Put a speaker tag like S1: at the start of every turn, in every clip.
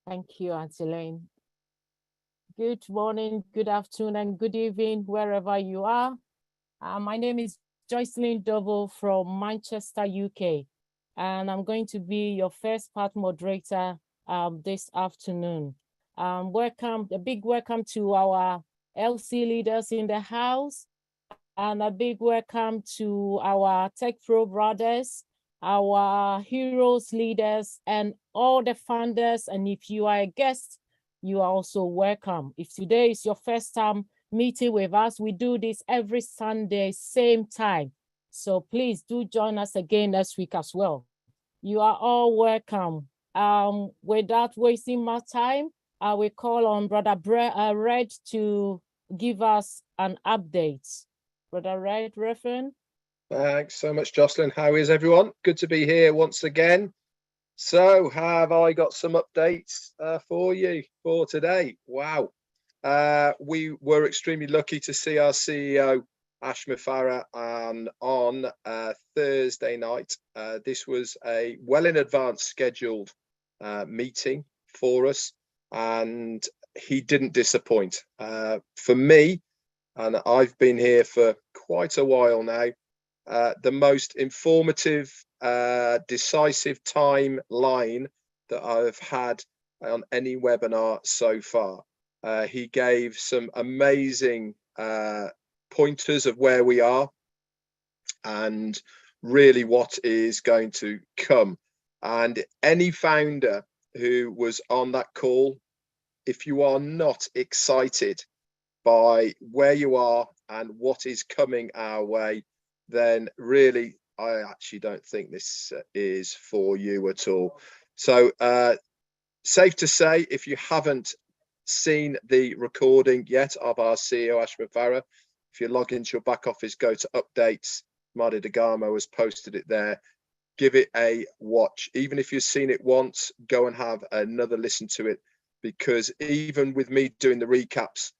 S1: Thank you, Auntie Lane. Good morning, good afternoon, and good evening, wherever you are. My name is Joycelyn Double from Manchester, UK, and I'm going to be your first part moderator this afternoon. A big welcome to our LC leaders in the house, and a big welcome to our Tech Pro brothers, our heroes leaders, and all the founders. And if you are a guest, you are also welcome. If today is your first time meeting with us, we do this every Sunday, same time. So please do join us again next week as well. You are all welcome. Without wasting more time, I will call on Red to give us an update. Brother Red, Reverend.
S2: Thanks so much, Jocelyn. How is everyone? Good to be here once again. So, have I got some updates for you for today? Wow. We were extremely lucky to see our CEO, Ashma Farah, on Thursday night. This was a well in advance scheduled meeting for us, and he didn't disappoint. For me, and I've been here for quite a while now, the most informative, decisive timeline that I've had on any webinar so far. He gave some amazing pointers of where we are and really what is going to come. And any founder who was on that call, if you are not excited by where you are and what is coming our way, then really, I actually don't think this is for you at all. So safe to say, if you haven't seen the recording yet of our CEO, Ashma Farah, if you log into your back office, go to updates, Marty DeGarmo has posted it there. Give it a watch. Even if you've seen it once, go and have another listen to it, because even with me doing the recaps,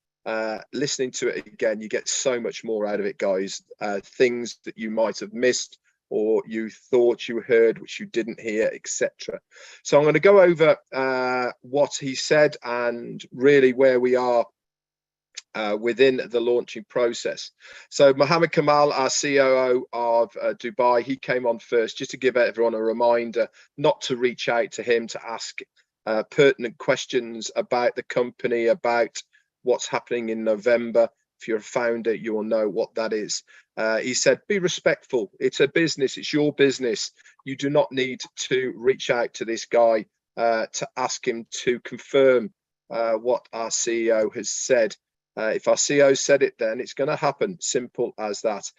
S2: listening to it again, you get so much more out of it, guys. Things that you might have missed or you thought you heard which you didn't hear, etc. So I'm going to go over what he said and really where we are within the launching process. So Mohammed Kamal, our COO of Dubai, he came on first just to give everyone a reminder not to reach out to him to ask pertinent questions about the company, about what's happening in November. If you're a founder, you will know what that is. He said, be respectful. It's a business. It's your business. You do not need to reach out to this guy to ask him to confirm what our CEO has said. If our CEO said it, then it's going to happen. Simple as that.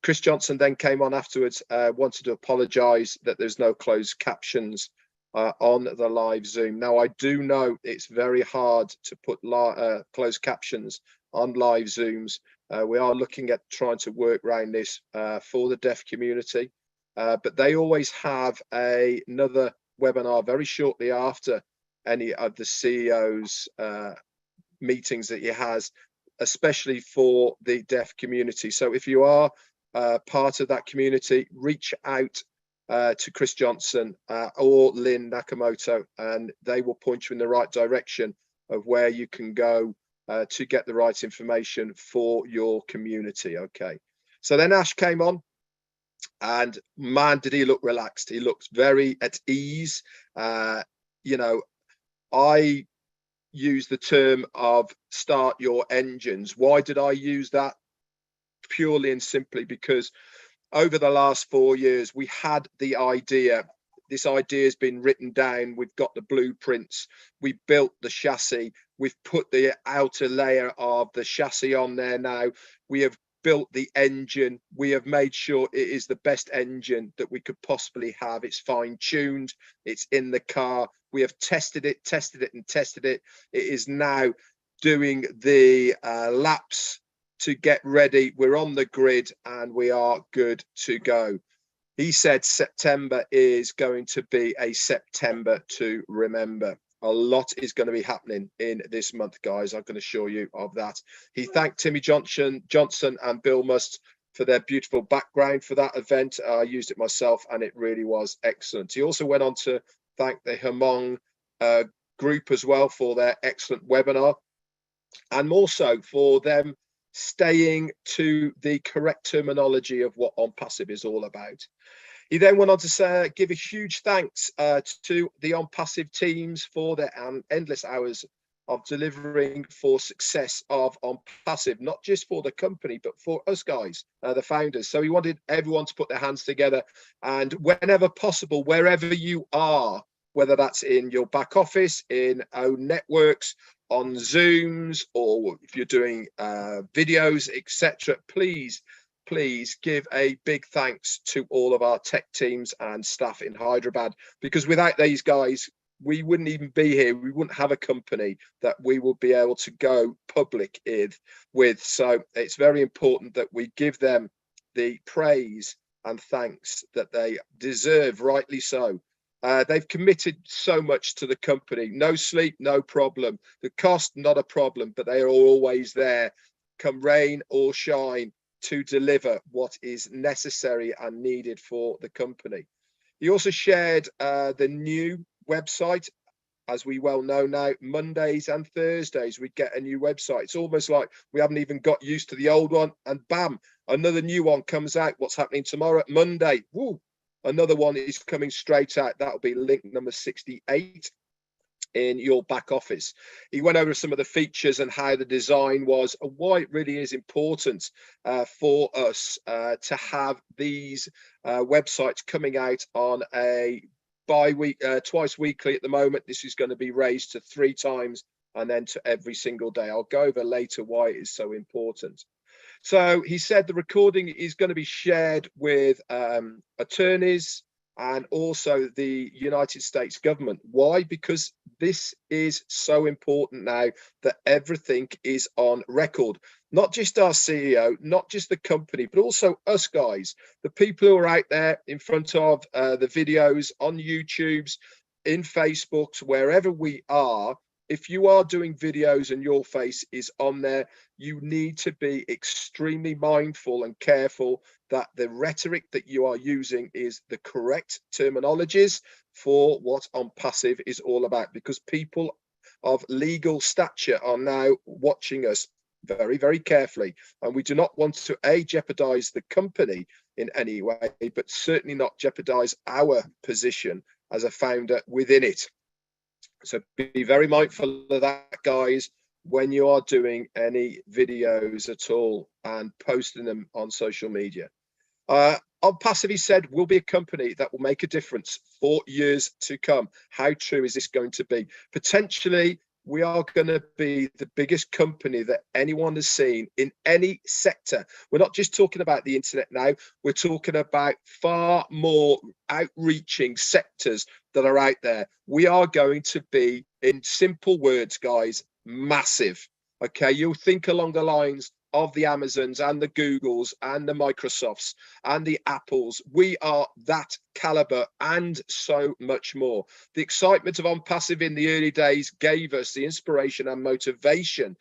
S2: Chris Johnson then came on afterwards, wanted to apologise that there's no closed captions on the live Zoom. Now, I do know it's very hard to put closed captions on live Zooms. We are looking at trying to work around this for the deaf community, but they always have another webinar very shortly after any of the CEO's meetings that he has, especially for the deaf community. So if you are part of that community, reach out to Chris Johnson or Lynn Nakamoto, and they will point you in the right direction of where you can go to get the right information for your community. Okay, so then Ash came on, and man, did he look relaxed. He looked very at ease. You know, I use the term of start your engines. Why did I use that? Purely and simply because over the last 4 years, we had the idea. This idea has been written down. We've got the blueprints. We built the chassis. We've put the outer layer of the chassis on there now. We have built the engine. We have made sure it is the best engine that we could possibly have. It's fine-tuned. It's in the car. We have tested it, and tested it. It is now doing the laps to get ready. We're on the grid and we are good to go. He said September is going to be a September to remember. A lot is going to be happening in this month, guys. I can assure you of that. He thanked Timmy Johnson and Bill Must for their beautiful background for that event. I used it myself and it really was excellent. He also went on to thank the Hmong group as well for their excellent webinar, and more so for them staying to the correct terminology of what OnPassive is all about. He then went on to say, give a huge thanks to the OnPassive teams for their endless hours of delivering for success of OnPassive, not just for the company, but for us guys, the founders. So he wanted everyone to put their hands together, and whenever possible, wherever you are, whether that's in your back office, in own networks, on Zooms, or if you're doing videos, etc., please give a big thanks to all of our tech teams and staff in Hyderabad, because without these guys, we wouldn't even be here. We wouldn't have a company that we will be able to go public with. So it's very important that we give them the praise and thanks that they deserve, rightly so. They've committed so much to the company. No sleep, no problem. The cost, not a problem, but they are always there, come rain or shine, to deliver what is necessary and needed for the company. He also shared the new website. As we well know now, Mondays and Thursdays we get a new website. It's almost like we haven't even got used to the old one, and bam, another new one comes out. What's happening tomorrow? Monday. Woo! Another one is coming straight out. That'll be link number 68 in your back office. He went over some of the features and how the design was, and why it really is important for us to have these websites coming out on a twice weekly at the moment. This is going to be raised to 3 times and then to every single day. I'll go over later why it is so important. So he said the recording is going to be shared with attorneys and also the United States government. Why? Because this is so important now that everything is on record. Not just our CEO, not just the company, but also us guys, the people who are out there in front of the videos on YouTubes, in Facebooks, wherever we are. If you are doing videos and your face is on there, you need to be extremely mindful and careful that the rhetoric that you are using is the correct terminologies for what OnPassive is all about, because people of legal stature are now watching us very, very carefully. And we do not want to, A, jeopardize the company in any way, but certainly not jeopardize our position as a founder within it. So be very mindful of that, guys, when you are doing any videos at all and posting them on social media. OnPassive, he said, will be a company that will make a difference for years to come. How true is this going to be? Potentially, we are going to be the biggest company that anyone has seen in any sector. We're not just talking about the internet now. We're talking about far more outreaching sectors that are out there. We are going to be, in simple words, guys, massive. Okay, you'll think along the lines of the Amazons and the Googles and the Microsofts and the Apples. We are that caliber and so much more. The excitement of OnPassive in the early days gave us the inspiration and motivation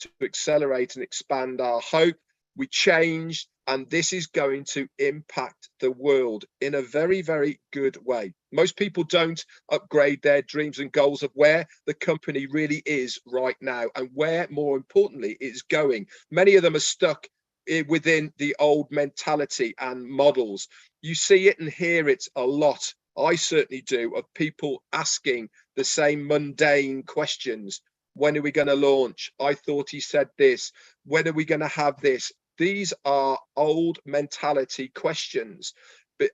S2: to accelerate and expand our hope. We changed, and this is going to impact the world in a very, very good way. Most people don't upgrade their dreams and goals of where the company really is right now and where, more importantly, it's going. Many of them are stuck within the old mentality and models. You see it and hear it a lot. I certainly do, of people asking the same mundane questions. When are we going to launch? I thought he said this. When are we going to have this? These are old mentality questions,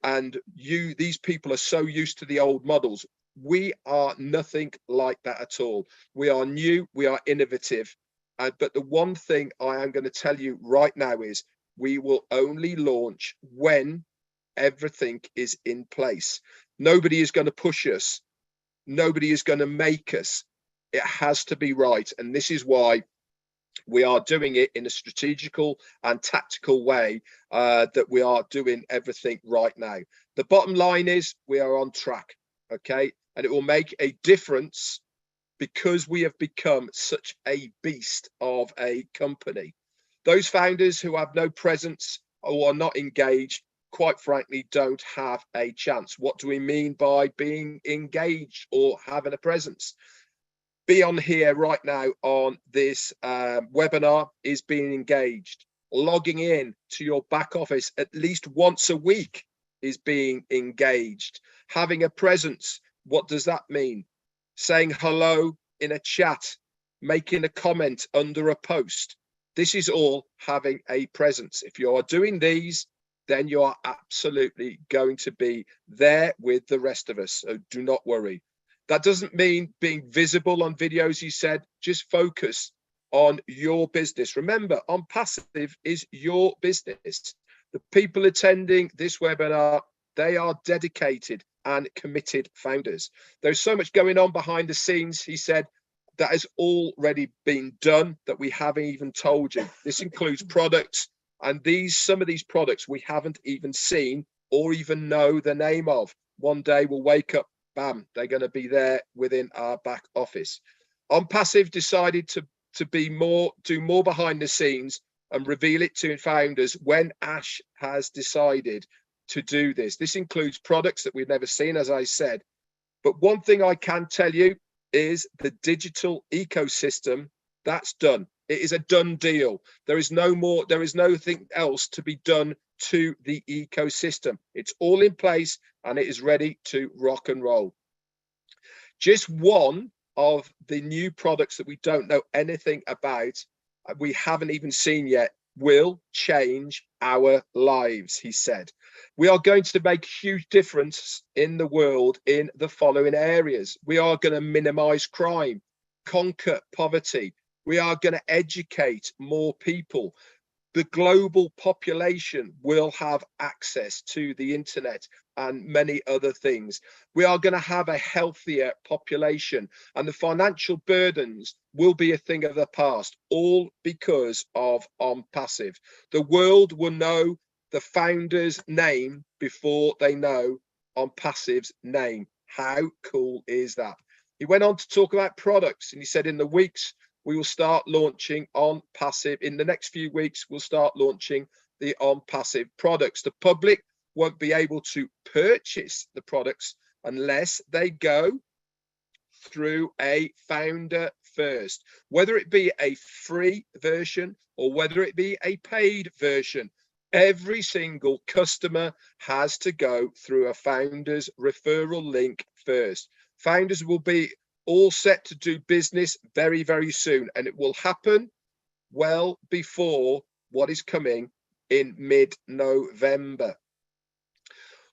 S2: and these people are so used to the old models. We are nothing like that at all. We are new, we are innovative. But the one thing I am going to tell you right now is we will only launch when everything is in place. Nobody is going to push us. Nobody is going to make us. It has to be right. And this is why we are doing it in a strategical and tactical way, that we are doing everything right now. The bottom line is we are on track, okay? And it will make a difference because we have become such a beast of a company. Those founders who have no presence or are not engaged, quite frankly, don't have a chance. What do we mean by being engaged or having a presence? be on here right now on this webinar is being engaged. Logging in to your back office at least once a week is being engaged. Having a presence, what does that mean? Saying hello in a chat, making a comment under a post. This is all having a presence. If you are doing these, then you are absolutely going to be there with the rest of us. So do not worry. That doesn't mean being visible on videos, he said. Just focus on your business. Remember, On Passive is your business. The people attending this webinar, they are dedicated and committed founders. There's so much going on behind the scenes, he said, that has already been done that we haven't even told you. This includes products, and some of these products we haven't even seen or even know the name of. One day we'll wake up, bam, they're going to be there within our back office. On Passive decided to do more behind the scenes and reveal it to founders when Ash has decided to do this. This includes products that we've never seen, as I said. But one thing I can tell you is the digital ecosystem, that's done. It is a done deal. There is nothing else to be done to the ecosystem. It's all in place and it is ready to rock and roll. Just one of the new products that we don't know anything about, we haven't even seen yet, will change our lives, he said. We are going to make a huge difference in the world in the following areas. We are going to minimize crime, conquer poverty. We are going to educate more people. The global population will have access to the internet and many other things. We are going to have a healthier population, and the financial burdens will be a thing of the past, all because of On Passive. The world will know the founder's name before they know On Passive's name. How cool is that? He went on to talk about products, and he said in the weeks we will start launching On Passive. In the next few weeks, we'll start launching the On Passive products. The public won't be able to purchase the products unless they go through a founder first, whether it be a free version or whether it be a paid version. Every single customer has to go through a founder's referral link first. Founders will be all set to do business very, very soon, and it will happen well before what is coming in mid-November.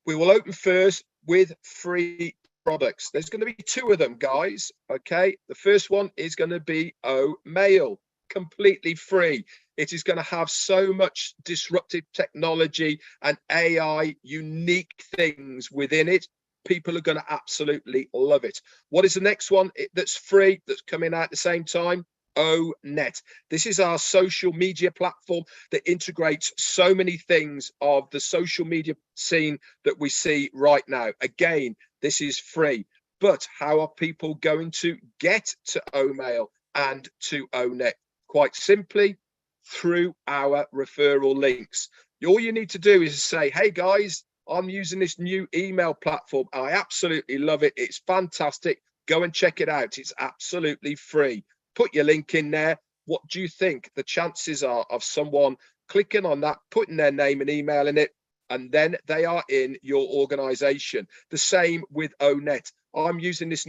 S2: We will open first with free products. There's going to be two of them, guys. Okay, the first one is going to be Omail, completely free. It is going to have so much disruptive technology and AI unique things within it. People are going to absolutely love it. What is the next one that's free, that's coming out at the same time? ONet. This is our social media platform that integrates so many things of the social media scene that we see right now. Again, this is free, but how are people going to get to Omail and to ONet? Quite simply, through our referral links. All you need to do is say, hey guys, I'm using this new email platform. I absolutely love it. It's fantastic. Go and check it out. It's absolutely free. Put your link in there. What do you think the chances are of someone clicking on that, putting their name and email in it, and then they are in your organization? The same with ONet. I'm using this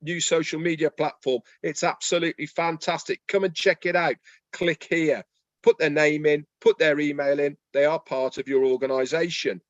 S2: new social media platform. It's absolutely fantastic. Come and check it out. Click here. Put their name in, put their email in. They are part of your organization.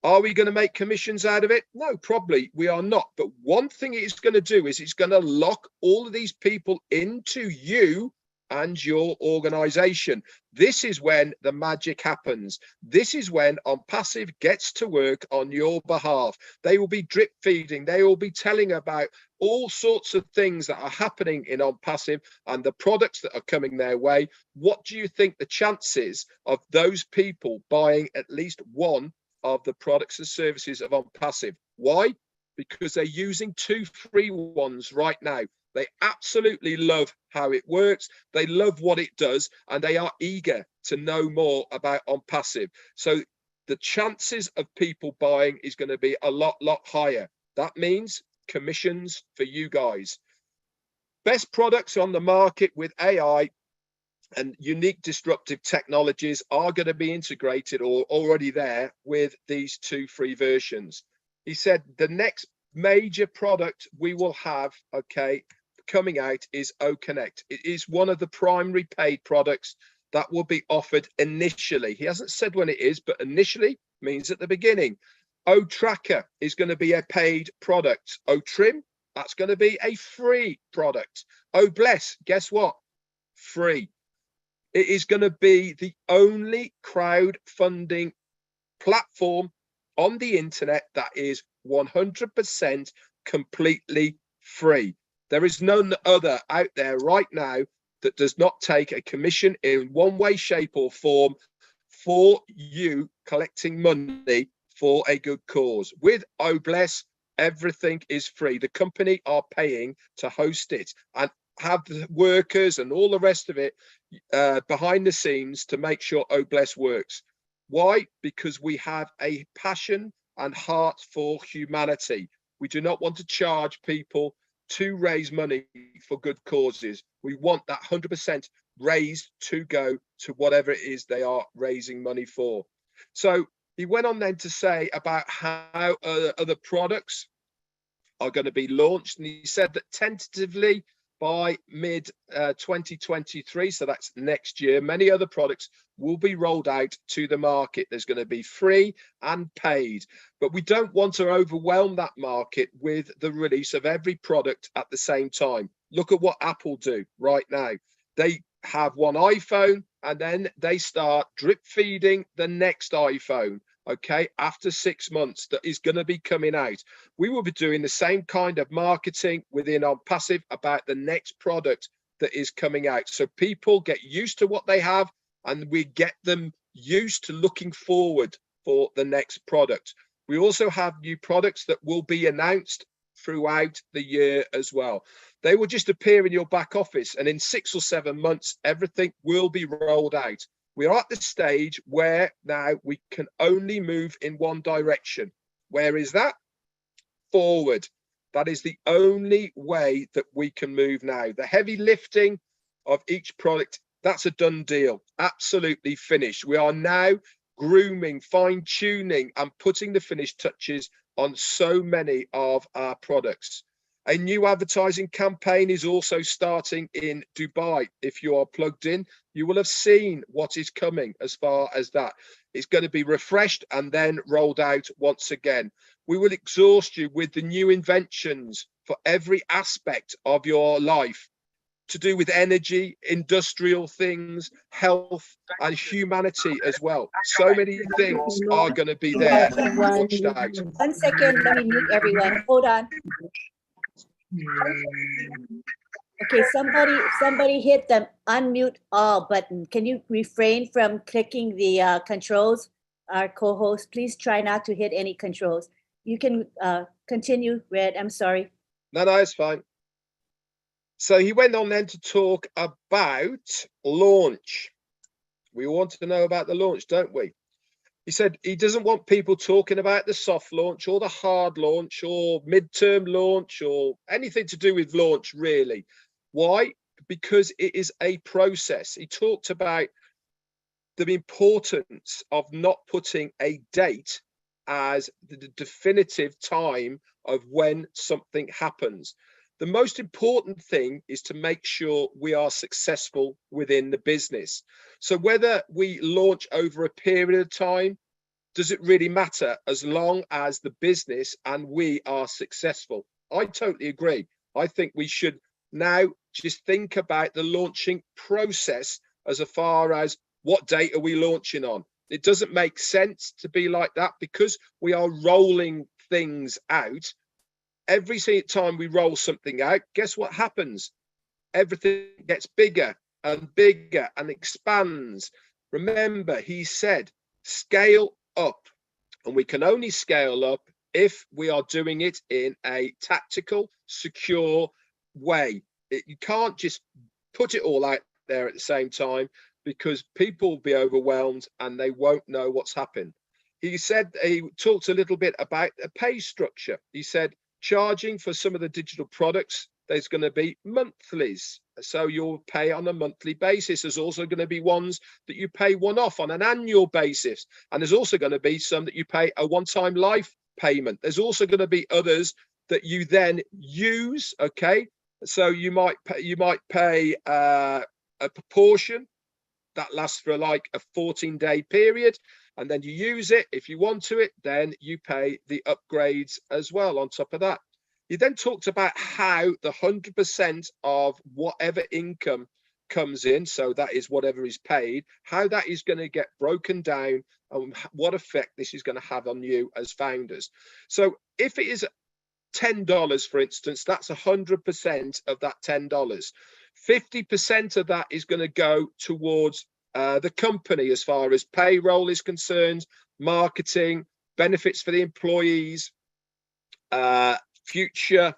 S2: Are we going to make commissions out of it? No, probably we are not. But one thing it's going to do is it's going to lock all of these people into you and your organization. This is when the magic happens. This is when On Passive gets to work on your behalf. They will be drip feeding. They will be telling about all sorts of things that are happening in On Passive and the products that are coming their way. What do you think the chances of those people buying at least one of the products and services of On Passive? Why? Because they're using 2 free ones right now. They absolutely love how it works. They love what it does, and they are eager to know more about On Passive. So the chances of people buying is going to be a lot higher. That means commissions for you guys. Best products on the market with AI and unique disruptive technologies are going to be integrated or already there with these 2 free versions. He said the next major product we will have, okay, coming out is OConnect. It is one of the primary paid products that will be offered initially. He hasn't said when it is, but initially means at the beginning. OTracker is going to be a paid product. OTrim, that's going to be a free product. OBless, guess what? Free. It is going to be the only crowdfunding platform on the internet that is 100% completely free. There is none other out there right now that does not take a commission in one way, shape, or form for you collecting money for a good cause. With OBless, everything is free. The company are paying to host it and have the workers and all the rest of it behind the scenes to make sure OBless works. Why? Because we have a passion and heart for humanity. We do not want to charge people to raise money for good causes. We want that 100% raised to go to whatever it is they are raising money for. So he went on then to say about how other products are going to be launched. And he said that tentatively by mid 2023, so that's next year, many other products will be rolled out to the market. There's going to be free and paid, but we don't want to overwhelm that market with the release of every product at the same time. Look at what Apple do right now. They have one iPhone and then they start drip feeding the next iPhone. Okay, after 6 months, that is going to be coming out. We will be doing the same kind of marketing within OnPassive about the next product that is coming out. So people get used to what they have and we get them used to looking forward for the next product. We also have new products that will be announced throughout the year as well. They will just appear in your back office and in 6 or 7 months, everything will be rolled out. We are at the stage where now we can only move in one direction. Where is that? Forward. That is the only way that we can move now. The heavy lifting of each product, that's a done deal. Absolutely finished. We are now grooming, fine-tuning, and putting the finished touches on so many of our products. A new advertising campaign is also starting in Dubai. If you are plugged in, you will have seen what is coming as far as that. It's going to be refreshed and then rolled out once again. We will exhaust you with the new inventions for every aspect of your life to do with energy, industrial things, health, and humanity as well. So many things are going to be there. Watched out.
S3: 1 second, let me mute everyone. Hold on. Okay, somebody hit the unmute all button. Can you refrain from clicking the controls? Our co-host, please try not to hit any controls. You can continue, Red. I'm sorry.
S2: No, it's fine. So he went on then to talk about launch. We want to know about the launch, don't we? He said he doesn't want people talking about the soft launch or the hard launch or midterm launch or anything to do with launch, really. Why? Because it is a process. He talked about the importance of not putting a date as the definitive time of when something happens. The most important thing is to make sure we are successful within the business. So whether we launch over a period of time, does it really matter as long as the business and we are successful? I totally agree. I think we should now just think about the launching process as far as what date are we launching on. It doesn't make sense to be like that because we are rolling things out. Every time we roll something out, guess what happens? Everything gets bigger and bigger and expands. Remember, he said, scale up. And we can only scale up if we are doing it in a tactical, secure way. You can't just put it all out there at the same time because people will be overwhelmed and they won't know what's happened. He said, he talked a little bit about a pay structure. He said, charging for some of the digital products there's going to be monthlies. So you'll pay on a monthly basis. There's also going to be ones that you pay one-off on an annual basis. And there's also going to be some that you pay a one-time life payment. There's also going to be others that you then use, okay? So you might pay a proportion that lasts for like a 14-day period, and then you use it. If you want to it, then you pay the upgrades as well on top of that. He then talked about how the 100% of whatever income comes in, so that is whatever is paid, how that is going to get broken down and what effect this is going to have on you as founders. So if it is $10, for instance, that's 100% of that $10. 50% of that is going to go towards the company as far as payroll is concerned, marketing, benefits for the employees, future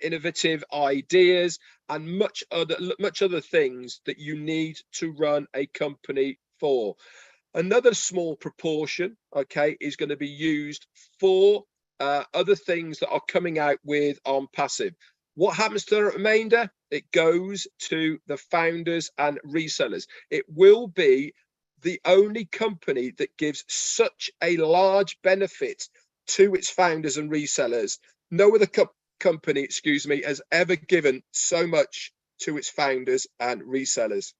S2: innovative ideas, and much other things that you need to run a company for. Another small proportion, okay, is going to be used for other things that are coming out with OnPassive. What happens to the remainder? It goes to the founders and resellers. It will be the only company that gives such a large benefit to its founders and resellers. No other company, excuse me, has ever given so much to its founders and resellers.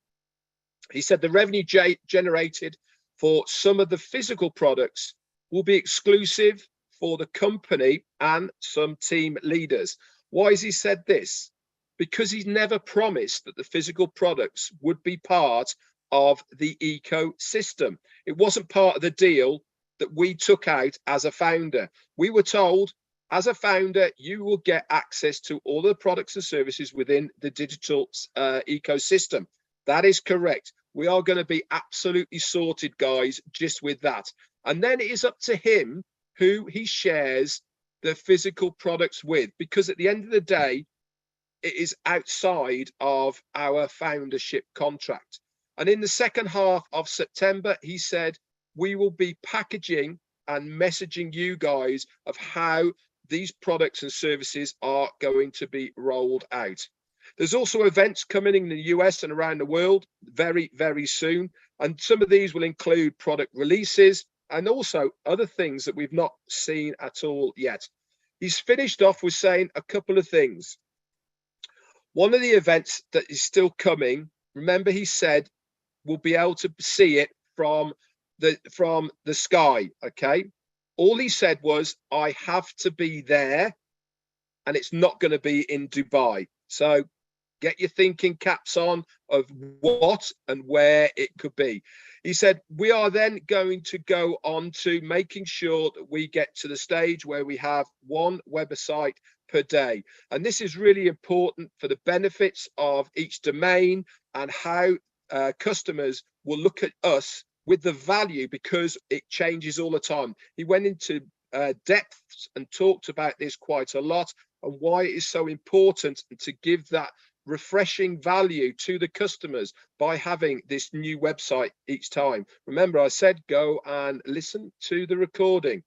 S2: He said the revenue generated for some of the physical products will be exclusive for the company and some team leaders. Why has he said this? Because he's never promised that the physical products would be part of the ecosystem. It wasn't part of the deal that we took out as a founder. We were told, as a founder, you will get access to all the products and services within the digital ecosystem. That is correct. We are going to be absolutely sorted, guys, just with that. And then it is up to him who he shares the physical products with, because at the end of the day, it is outside of our foundership contract. And in the second half of September, he said, we will be packaging and messaging you guys of how these products and services are going to be rolled out. There's also events coming in the US and around the world very, very soon. And some of these will include product releases and also other things that we've not seen at all yet. He's finished off with saying a couple of things. One of the events that is still coming, remember he said, we'll be able to see it from the sky, okay? All he said was, I have to be there, and it's not going to be in Dubai. So get your thinking caps on of what and where it could be. He said, we are then going to go on to making sure that we get to the stage where we have one website per day. And this is really important for the benefits of each domain and how customers will look at us with the value, because it changes all the time. He went into depths and talked about this quite a lot, and why it is so important to give that refreshing value to the customers by having this new website each time. Remember, I said go and listen to the recording.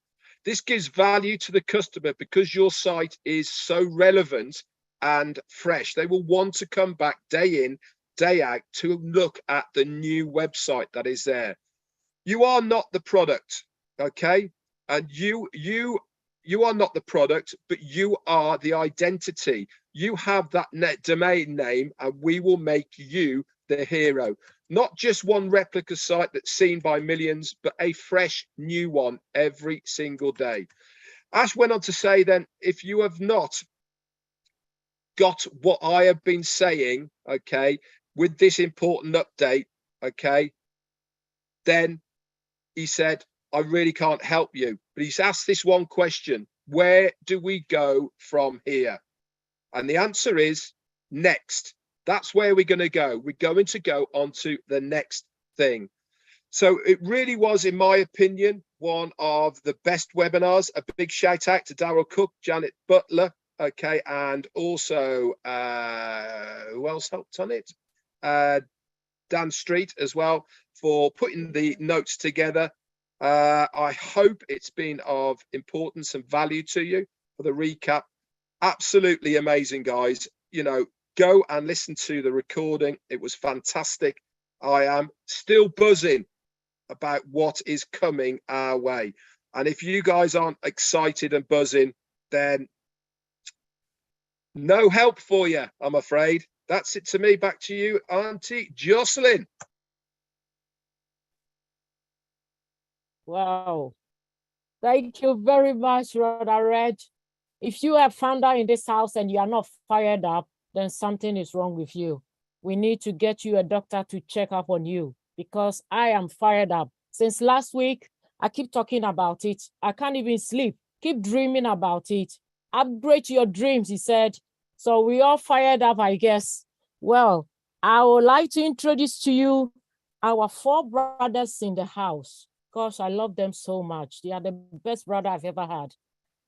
S2: This gives value to the customer because your site is so relevant and fresh. They will want to come back day in, day out to look at the new website that is there. You are not the product, okay? And you are not the product, but you are the identity. You have that domain name, and we will make you the hero. Not just one replica site that's seen by millions, but a fresh new one every single day. Ash went on to say then, if you have not got what I have been saying, okay, with this important update, okay, then he said, I really can't help you. But he's asked this one question: where do we go from here? And the answer is next. That's where we're going to go. We're going to go on to the next thing. So it really was, in my opinion, one of the best webinars. A big shout out to Daryl Cook, Janet Butler, okay, and also who else helped on it? Dan Street as well, for putting the notes together. I hope it's been of importance and value to you for the recap. absolutely amazing, guys. You know, go and listen to the recording. It was fantastic. I am still buzzing about what is coming our way. And if you guys aren't excited and buzzing, then no help for you, I'm afraid. That's it to me. Back to you, Auntie Jocelyn.
S1: Wow. Thank you very much, Brother Reg. If you have found out in this house and you are not fired up, then something is wrong with you. We need to get you a doctor to check up on you, because I am fired up. Since last week, I keep talking about it. I can't even sleep. Keep dreaming about it. Upgrade your dreams, he said. So we all fired up, I guess. Well, I would like to introduce to you our 4 brothers in the house. Gosh, I love them so much. They are the best brother I've ever had.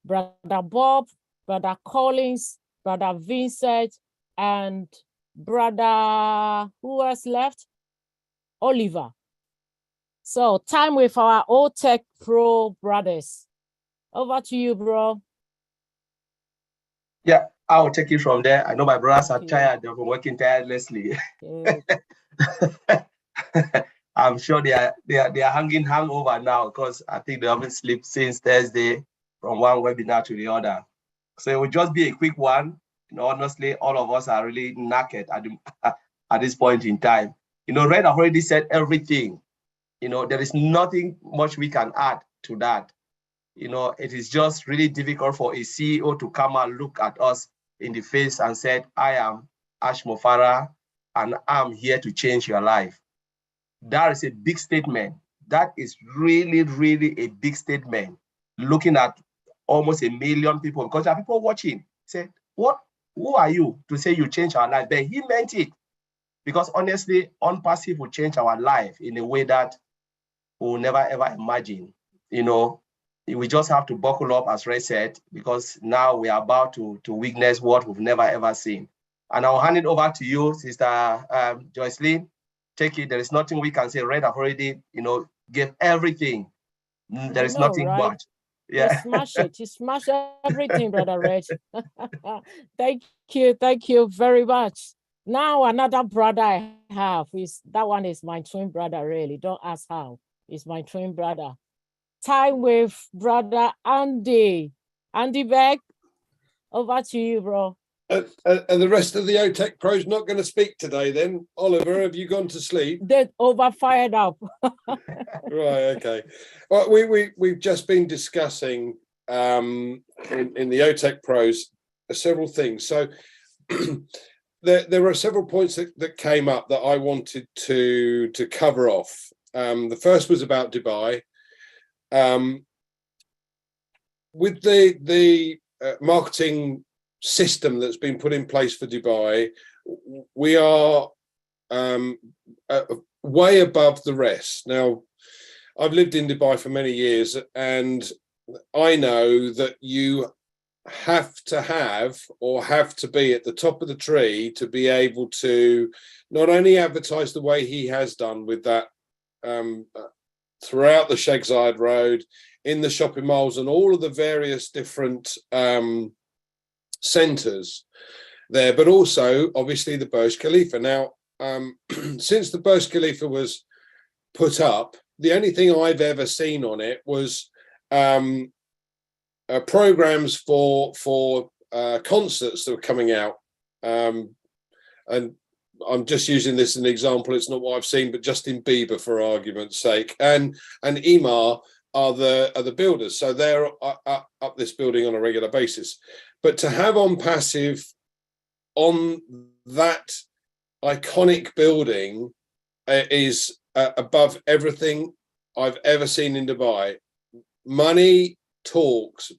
S1: Brother Bob, Brother Collins, Brother Vincent, and Brother, who else left? Oliver. So time with our Old Tech Pro brothers. Over to you, bro.
S4: Yeah, I'll take it from there. I know my brothers are
S1: Thank you.
S4: tired. They've been working tirelessly.
S1: Yeah.
S4: I'm sure they are hangover now, because I think they haven't slept since Thursday from one webinar to the other. So it will just be a quick one. You know, honestly, all of us are really knackered at this point in time. You know, Red already said everything. You know, there is nothing much we can add to that. You know, it is just really difficult for a CEO to come and look at us in the face and said, I am Ash Mofara, and I'm here to change your life. That is a big statement. That is really, really a big statement. Looking at almost 1 million people, because there are people watching, say, what? Who are you to say you change our life? But he meant it. Because honestly, OnPassive will change our life in a way that we'll never ever imagine. You know, we just have to buckle up, as Ray said, because now we are about to witness what we've never ever seen. And I'll hand it over to you, Sister Jocelyn. Take it. There is nothing we can say. Red have already, you know, gave everything. There is nothing
S1: right?
S4: much. Yeah.
S1: You smash it. You smash everything, Brother Red. Thank you very much. Now another brother I have is, that one is my twin brother, really. Don't ask how. It's my twin brother. Time with Brother Andy. Andy Beck, over to you, bro.
S5: And the rest of the OTech pros not going to speak today then? Oliver, have you gone to sleep?
S1: They're overfired up.
S5: Right, okay. Well, we've just been discussing in the OTech pros several things. So there are several points that came up that I wanted to cover off. The first was about Dubai. With the marketing system that's been put in place for Dubai, we are way above the rest. Now, I've lived in Dubai for many years, and I know that you have to have or have to be at the top of the tree to be able to not only advertise the way he has done with that throughout the Sheikh Zayed Road, in the shopping malls, and all of the various different centres there, but also obviously the Burj Khalifa. Now, since the Burj Khalifa was put up, the only thing I've ever seen on it was programs for concerts that were coming out, and I'm just using this as an example. It's not what I've seen, but Justin Bieber, for argument's sake, and Emaar are the builders, so they're up this building on a regular basis. But to have OnPassive on that iconic building is above everything I've ever seen in Dubai. Money talks,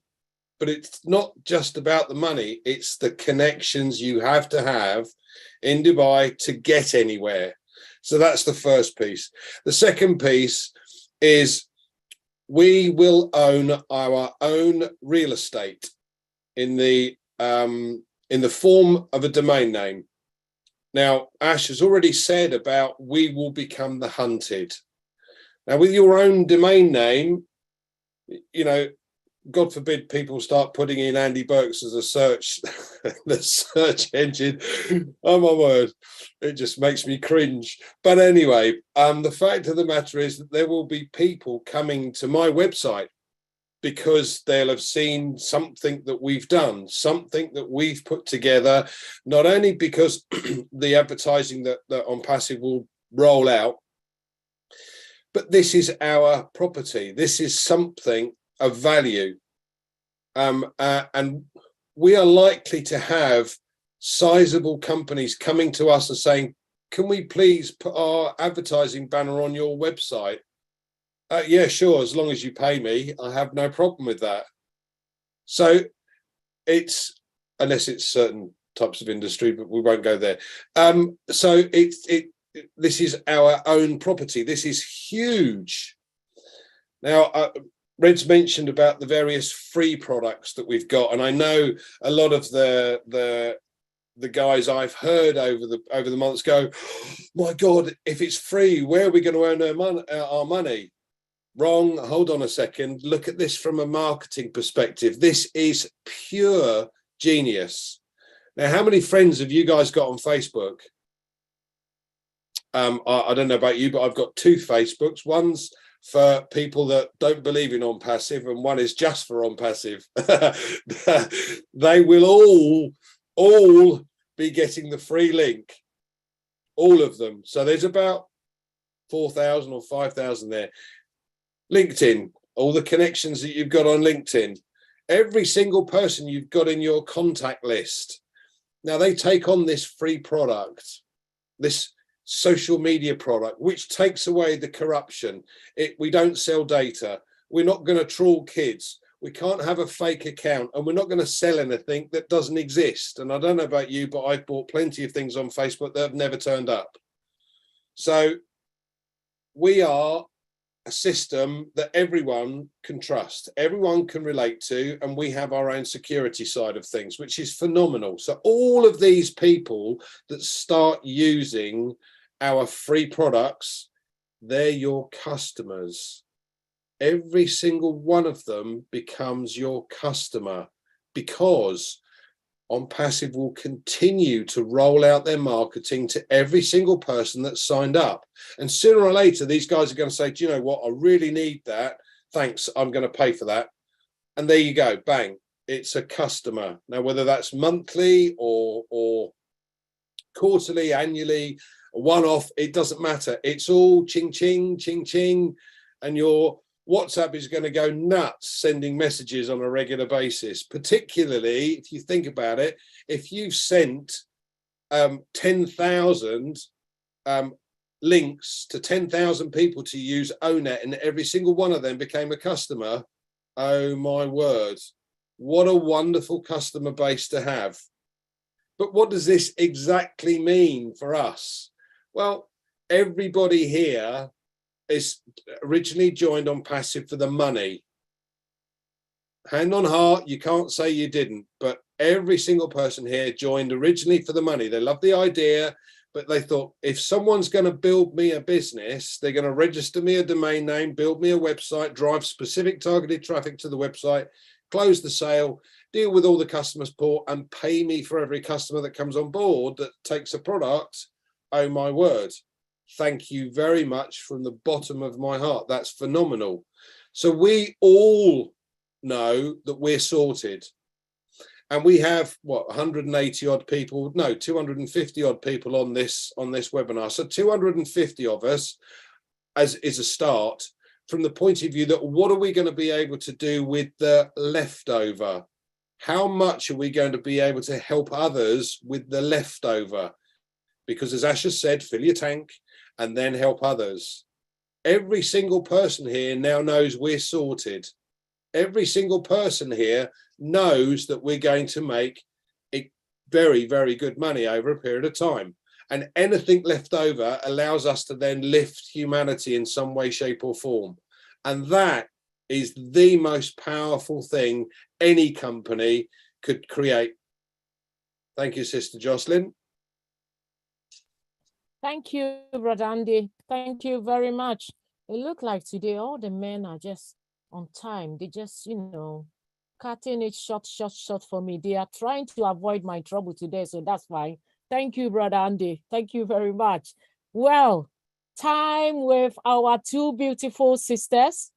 S5: but it's not just about the money, it's the connections you have to have in Dubai to get anywhere. So that's the first piece. The second piece is we will own our own real estate in the form of a domain name. Now, Ash has already said about we will become the hunted. Now, with your own domain name, you know, God forbid people start putting in Andy Burks as a search, the search engine. Oh my word, it just makes me cringe. But anyway, the fact of the matter is that there will be people coming to my website because they'll have seen something that we've done, something that we've put together, not only because the advertising that On Passive will roll out, but this is our property. This is something of value. And we are likely to have sizable companies coming to us and saying, can we please put our advertising banner on your website? Yeah, sure, as long as you pay me, I have no problem with that. So it's, unless it's certain types of industry, but we won't go there. So this is our own property. This is huge. Now, Red's mentioned about the various free products that we've got, and I know a lot of the guys I've heard over the months go, oh, my God, if it's free, where are we going to earn our money? Wrong. Hold on a second. Look at this from a marketing perspective. This is pure genius. Now, how many friends have you guys got on Facebook? I don't know about you, but I've got 2 Facebooks. One's for people that don't believe in On Passive, and one is just for On Passive. They will all be getting the free link, all of them. So there's about 4,000 or 5,000 there. LinkedIn, all the connections that you've got on LinkedIn, every single person you've got in your contact list. Now they take on this free product, this social media product, which takes away the corruption. We don't sell data. We're not going to trawl kids. We can't have a fake account, and we're not going to sell anything that doesn't exist. And I don't know about you, but I've bought plenty of things on Facebook that have never turned up. So we are a system that everyone can trust, everyone can relate to, and we have our own security side of things, which is phenomenal. So all of these people that start using our free products, they're your customers. Every single one of them becomes your customer, because On Passive will continue to roll out their marketing to every single person that's signed up. And sooner or later, these guys are going to say, do you know what? I really need that. Thanks. I'm going to pay for that. And there you go. Bang. It's a customer. Now, whether that's monthly or quarterly, annually, one-off, it doesn't matter. It's all ching, ching, ching, ching. And your WhatsApp is going to go nuts sending messages on a regular basis, particularly if you think about it. If you've sent 10,000 links to 10,000 people to use ONET, and every single one of them became a customer, oh my word, what a wonderful customer base to have. But what does this exactly mean for us? Well, everybody here is originally joined On Passive for the money. Hand on heart, you can't say you didn't, but every single person here joined originally for the money. They loved the idea, but they thought, if someone's going to build me a business, they're going to register me a domain name, build me a website, drive specific targeted traffic to the website, close the sale, deal with all the customer support, and pay me for every customer that comes on board that takes a product. Oh my word. Thank you very much from the bottom of my heart. That's phenomenal. So we all know that we're sorted. And we have, what, 180 odd people, no, 250 odd people on this webinar. So 250 of us as is a start, from the point of view that what are we going to be able to do with the leftover? How much are we going to be able to help others with the leftover? Because as Asha said, fill your tank and then help others. Every single person here now knows we're sorted. Every single person here knows that we're going to make very, very good money over a period of time. And anything left over allows us to then lift humanity in some way, shape or form. And that is the most powerful thing any company could create. Thank you, Sister Jocelyn.
S1: Thank you, Brother Andy. Thank you very much. It looked like today all the men are just on time. They just, cutting it short for me. They are trying to avoid my trouble today, so that's fine. Thank you, Brother Andy. Thank you very much. Well, time with our two beautiful sisters.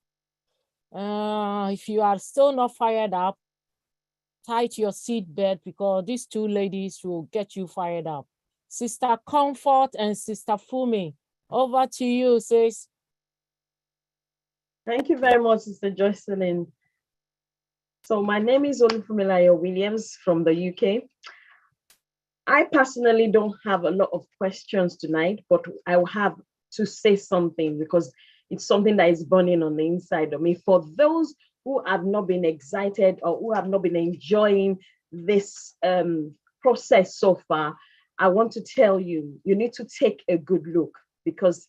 S1: If you are still not fired up, tight your seatbelt because these two ladies will get you fired up. Sister Comfort and Sister Fumi, over to you, sis.
S6: Thank you very much, Sister Joycelyn. So my name is Olufumilayo Williams from the UK. I personally don't have a lot of questions tonight, but I will have to say something because it's something that is burning on the inside of me. For those who have not been excited or who have not been enjoying this process so far, I want to tell you, you need to take a good look because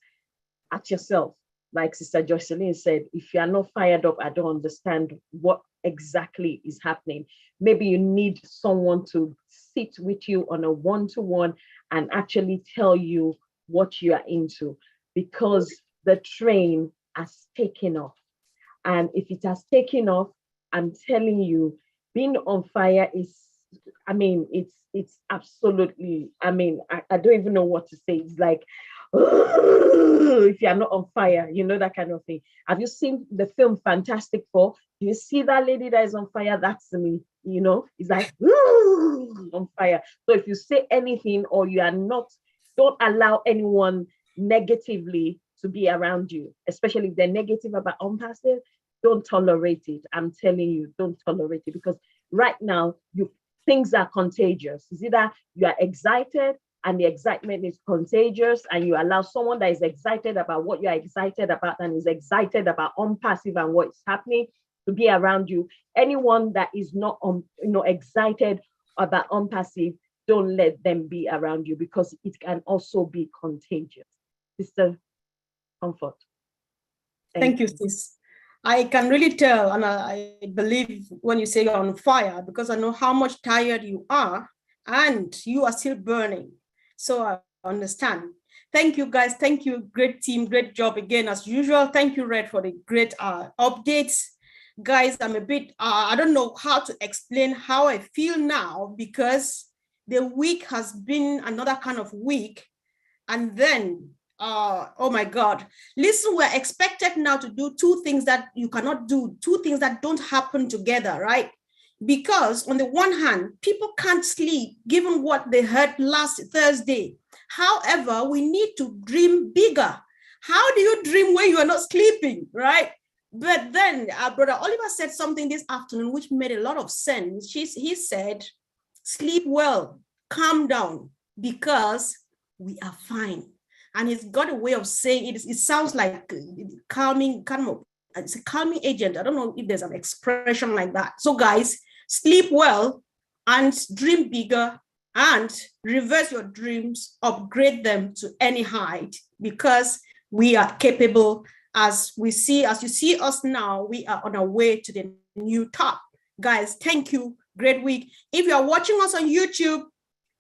S6: at yourself, like Sister Joycelyn said, if you are not fired up, I don't understand what exactly is happening. Maybe you need someone to sit with you on a one-to-one and actually tell you what you are into, because the train has taken off. And if it has taken off, I'm telling you, being on fire is, it's absolutely, I don't even know what to say. It's like, if you're not on fire, that kind of thing. Have you seen the film Fantastic Four? Do you see that lady that is on fire? That's me, it's like on fire. So if you say anything or you are not, don't allow anyone negatively to be around you, especially if they're negative about unpassive. Don't tolerate it. I'm telling you, don't tolerate it, because right now things are contagious. It's either you are excited and the excitement is contagious, and you allow someone that is excited about what you are excited about and is excited about unpassive and what's happening to be around you. Anyone that is not excited about unpassive, don't let them be around you, because it can also be contagious. Sister Comfort.
S7: Thank you, sis. I can really tell, and I believe when you say you're on fire, because I know how much tired you are and you are still burning. So I understand. Thank you, guys. Thank you. Great team. Great job again, as usual. Thank you, Red, for the great updates. Guys, I'm a bit, I don't know how to explain how I feel now, because the week has been another kind of week. And then, oh my God. Listen, we're expected now to do two things that you cannot do, two things that don't happen together, right? Because on the one hand, people can't sleep given what they heard last Thursday. However, we need to dream bigger. How do you dream when you are not sleeping, right? But then Brother Oliver said something this afternoon, which made a lot of sense. He said, sleep well, calm down, because we are fine. And he's got a way of saying it. It sounds like calming, it's a calming agent. I don't know if there's an expression like that. So guys, sleep well and dream bigger and reverse your dreams, upgrade them to any height, because we are capable. As you see us now, we are on our way to the new top. Guys, thank you. Great week. If you are watching us on YouTube,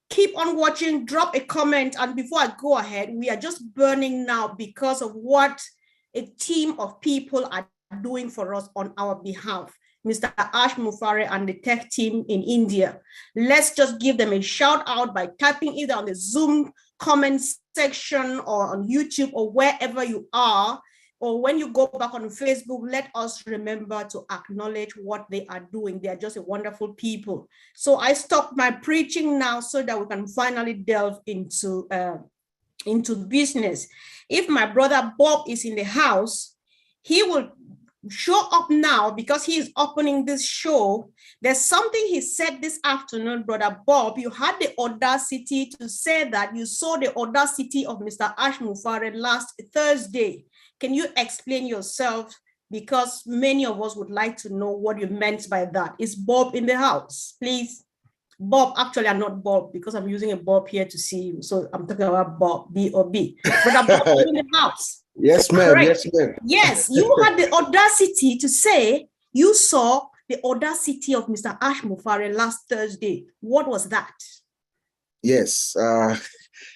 S7: keep on watching, drop a comment. And before I go ahead, we are just burning now because of what a team of people are doing for us on our behalf. Mr. Ash Mufare and the tech team in India. Let's just give them a shout out by typing either on the Zoom comment section or on YouTube or wherever you are. Or when you go back on Facebook, let us remember to acknowledge what they are doing. They are just a wonderful people. So I stopped my preaching now so that we can finally delve into business. If my brother Bob is in the house, he will show up now because he is opening this show. There's something he said this afternoon, Brother Bob. You had the audacity to say that you saw the audacity of Mr. Ash Mufare last Thursday. Can you explain yourself? Because many of us would like to know what you meant by that. Is Bob in the house, please? Bob, actually, I'm not Bob because I'm using a Bob here to see you. So I'm talking about Bob, B-O-B. But Bob is in the house.
S8: Yes, ma'am. Yes, ma'am.
S7: Yes, you had the audacity to say you saw the audacity of Mr. Ash Mufare last Thursday. What was that?
S8: Yes.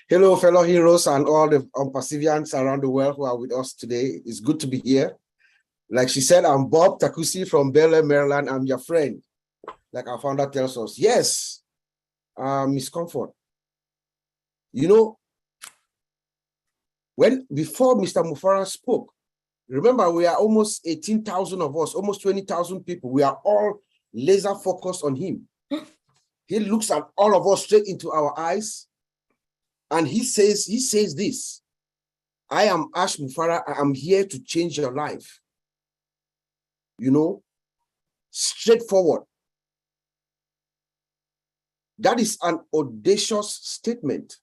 S8: Hello, fellow heroes and all the Unpassivians around the world who are with us today. It's good to be here. Like she said, I'm Bob Takusi from Bel Air, Maryland. I'm your friend. Like our founder tells us. Yes, Miss Comfort. You know, before Mr. Mufara spoke, remember we are almost 18,000 of us, almost 20,000 people. We are all laser focused on him. He looks at all of us straight into our eyes, and he says this: I am Ash Mufara. I am here to change your life. You know, straightforward. That is an audacious statement.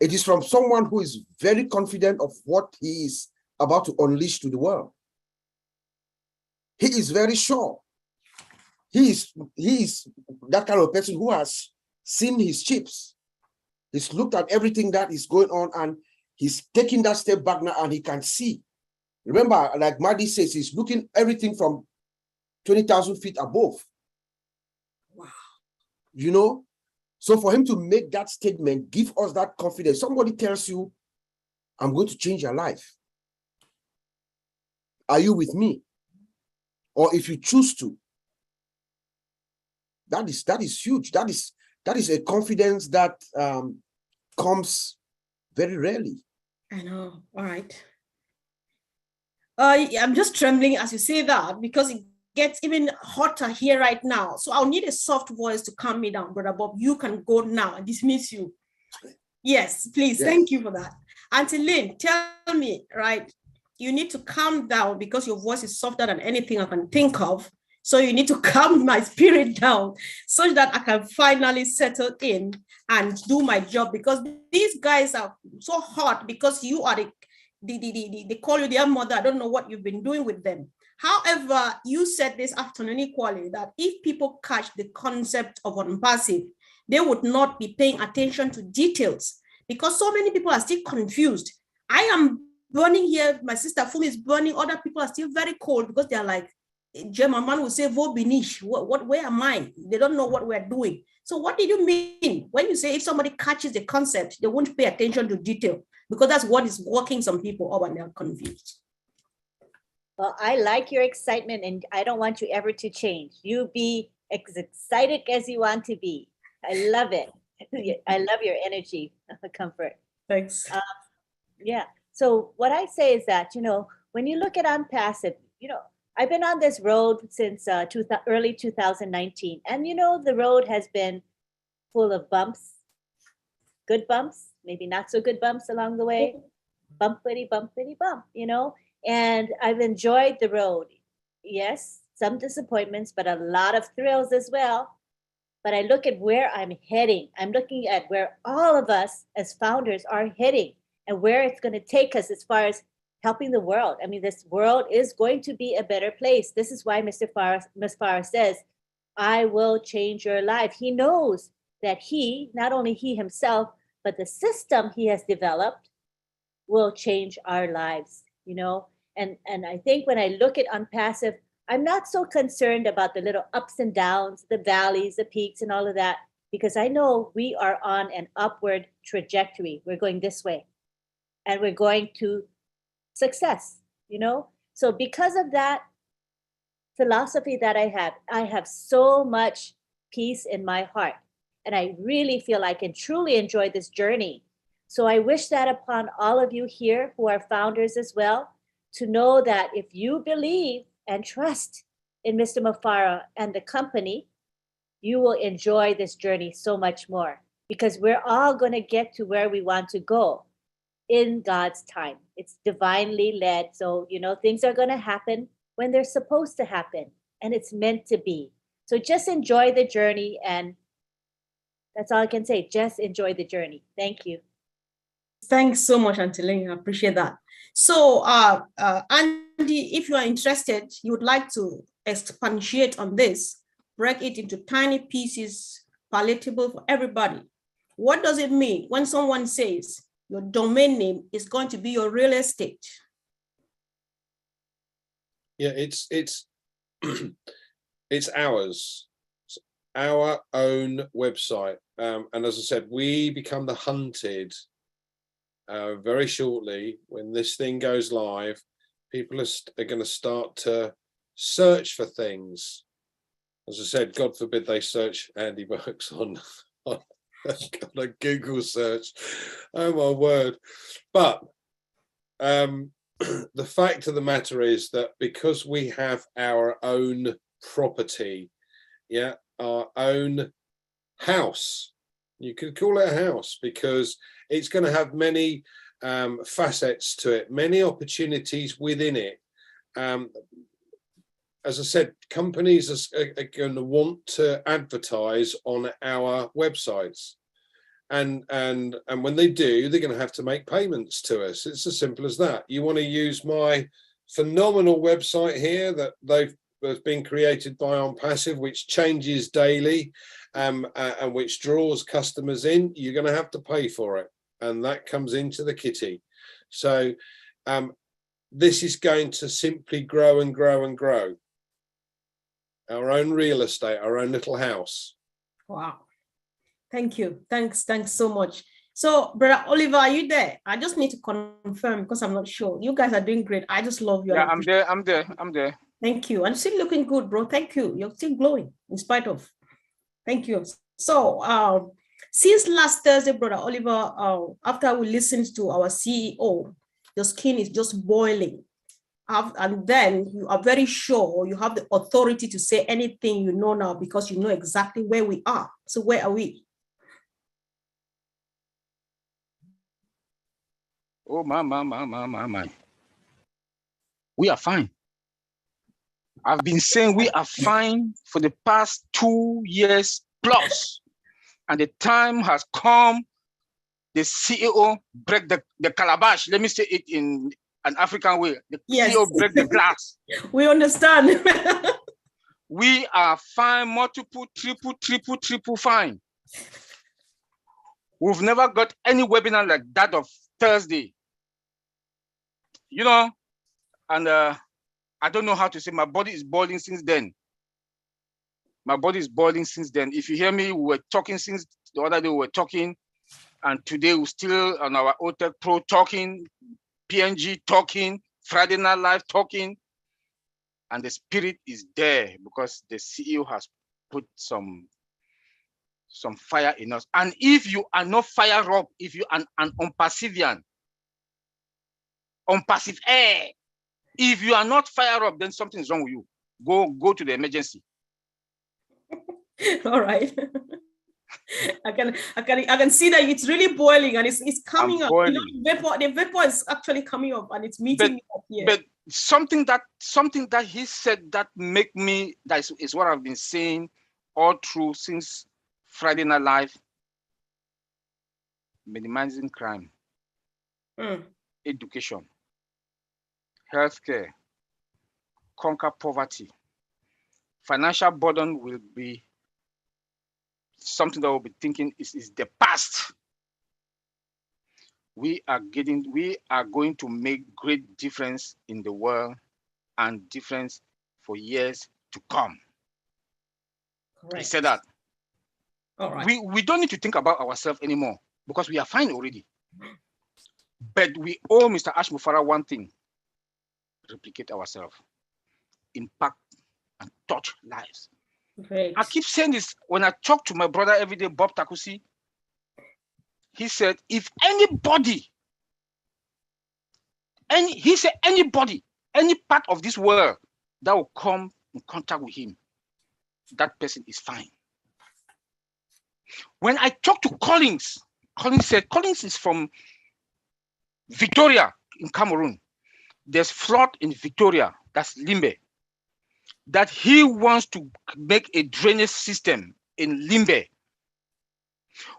S8: It is from someone who is very confident of what he is about to unleash to the world. He is very sure. He is that kind of person who has seen his chips. He's looked at everything that is going on, and he's taking that step back now, and he can see. Remember, like Madi says, he's looking everything from 20,000 feet above. Wow. You know, so for him to make that statement, give us that confidence. Somebody tells you, I'm going to change your life. Are you with me? Or if you choose to, that is huge. That is a confidence that comes very rarely.
S7: I know. All right. I'm just trembling as you say that, because it gets even hotter here right now. So I'll need a soft voice to calm me down, Brother Bob. You can go now and dismiss you. Yes, please. Yes. Thank you for that. Auntie Lynn, tell me, right? You need to calm down because your voice is softer than anything I can think of. So you need to calm my spirit down so that I can finally settle in and do my job, because these guys are so hot because you are they call you their mother. I don't know what you've been doing with them. However, you said this afternoon equally that if people catch the concept of unpassive, they would not be paying attention to details, because so many people are still confused. I am burning here. My sister Fumi is burning. Other people are still very cold because they're like, German man will say, "Vo binish." Where am I? They don't know what we're doing. So what did you mean when you say if somebody catches the concept, they won't pay attention to detail? Because that's what is walking some people up and they're confused.
S3: Well, I like your excitement, and I don't want you ever to change. You be as excited as you want to be. I love it. I love your energy, Comfort.
S7: Thanks.
S3: Yeah. So what I say is that, you know, when you look at Unpassive, you know, I've been on this road since early 2019. And, you know, the road has been full of bumps, good bumps, maybe not so good bumps along the way, bumpity, bumpity, bump, you know, and I've enjoyed the road. Yes, some disappointments, but a lot of thrills as well. But I look at where I'm heading. I'm looking at where all of us as founders are heading and where it's going to take us as far as helping the world. I mean, this world is going to be a better place. This is why Ms. Farah says, I will change your life. He knows that not only he himself, but the system he has developed will change our lives, you know? And I think when I look at Unpassive, I'm not so concerned about the little ups and downs, the valleys, the peaks, and all of that, because I know we are on an upward trajectory. We're going this way, and we're going to success, you know? So because of that philosophy that I have so much peace in my heart, and I really feel I can truly enjoy this journey. So I wish that upon all of you here who are founders as well, to know that if you believe and trust in Mr. Mufara and the company, you will enjoy this journey so much more, because we're all going to get to where we want to go in God's time. It's divinely led. So, you know, things are going to happen when they're supposed to happen, and it's meant to be. So just enjoy the journey, and that's all I can say. Just enjoy the journey. Thank you.
S7: Thanks so much, Auntie Ling. I appreciate that. So, Andy, if you are interested, you would like to expatiate on this, break it into tiny pieces, palatable for everybody. What does it mean when someone says your domain name is going to be your real estate?
S5: Yeah, it's it's ours. It's our own website. And as I said, we become the hunted very shortly when this thing goes live. People are going to start to search for things. As I said, God forbid they search Andy Works on a Google search. Oh my word. But the fact of the matter is that because we have our own property, yeah, our own house, you could call it a house, because it's going to have many facets to it, many opportunities within it. As I said, companies are going to want to advertise on our websites. And when they do, they're going to have to make payments to us. It's as simple as that. You want to use my phenomenal website here that has been created by OnPassive, which changes daily, and which draws customers in. You're going to have to pay for it, and that comes into the kitty. So this is going to simply grow and grow and grow. Our own real estate, our own little house.
S7: Wow. Thank you. Thanks so much. So, Brother Oliver, are you there? I just need to confirm because I'm not sure. You guys are doing great. I just love you.
S9: Yeah, I'm there.
S7: Thank you. And still looking good, bro. Thank you. You're still glowing in spite of. Thank you. So, since last Thursday, Brother Oliver, after we listened to our CEO, your skin is just boiling. And then you are very sure you have the authority to say anything you know now because you know exactly where we are. So where are we?
S9: Oh, my. We are fine. I've been saying we are fine for the past 2 years plus. And the time has come, the CEO break the calabash. Let me say it in an African way. The CEO break the glass.
S7: We understand.
S9: We are fine, multiple, triple fine. We've never got any webinar like that of Thursday. You know, and I don't know how to say, my body is boiling since then. My body is boiling since then. If you hear me, we were talking since the other day, we were talking, and today we're still on our OTEC Pro talking, PNG talking, Friday Night Live talking, and the spirit is there because the CEO has put some fire in us. And if you are not fired up, if you are an unpassivian, unpassive air, if you are not fired up, then something is wrong with you. Go to the emergency.
S7: All right. I can see that it's really boiling and it's coming up. You know, the vapor is actually coming up and it's meeting me up here.
S9: But something that he said that make me, that is what I've been saying all through since Friday Night Live. Minimizing crime, education, healthcare, conquer poverty. Financial burden will be something that we'll be thinking is the past. We are going to make great difference in the world and difference for years to come.
S7: Correct.
S9: He said that.
S7: All right.
S9: We don't need to think about ourselves anymore because we are fine already. But we owe Mr. Ash Mufarah one thing: replicate ourselves, impact and touch lives.
S7: Great.
S9: I keep saying this when I talk to my brother every day, Bob Takusi. He said, if anybody, any part of this world that will come in contact with him, that person is fine. When I talked to Collins said, Collins is from Victoria in Cameroon. There's flood in Victoria, that's Limbe, that he wants to make a drainage system in Limbe.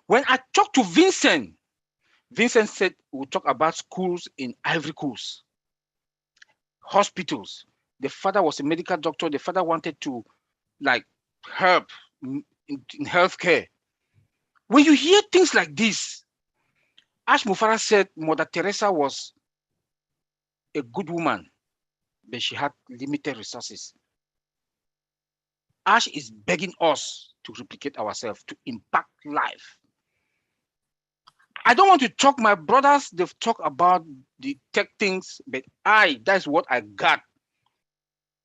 S9: When I talked to Vincent said we'll talk about schools in Ivory Coast, hospitals. The father was a medical doctor. The father wanted to help in healthcare. When you hear things like this, Ash Mufarah said Mother Teresa was a good woman, but she had limited resources. Ash is begging us to replicate ourselves, to impact life. I don't want to talk. My brothers, they've talked about the tech things, but that's what I got.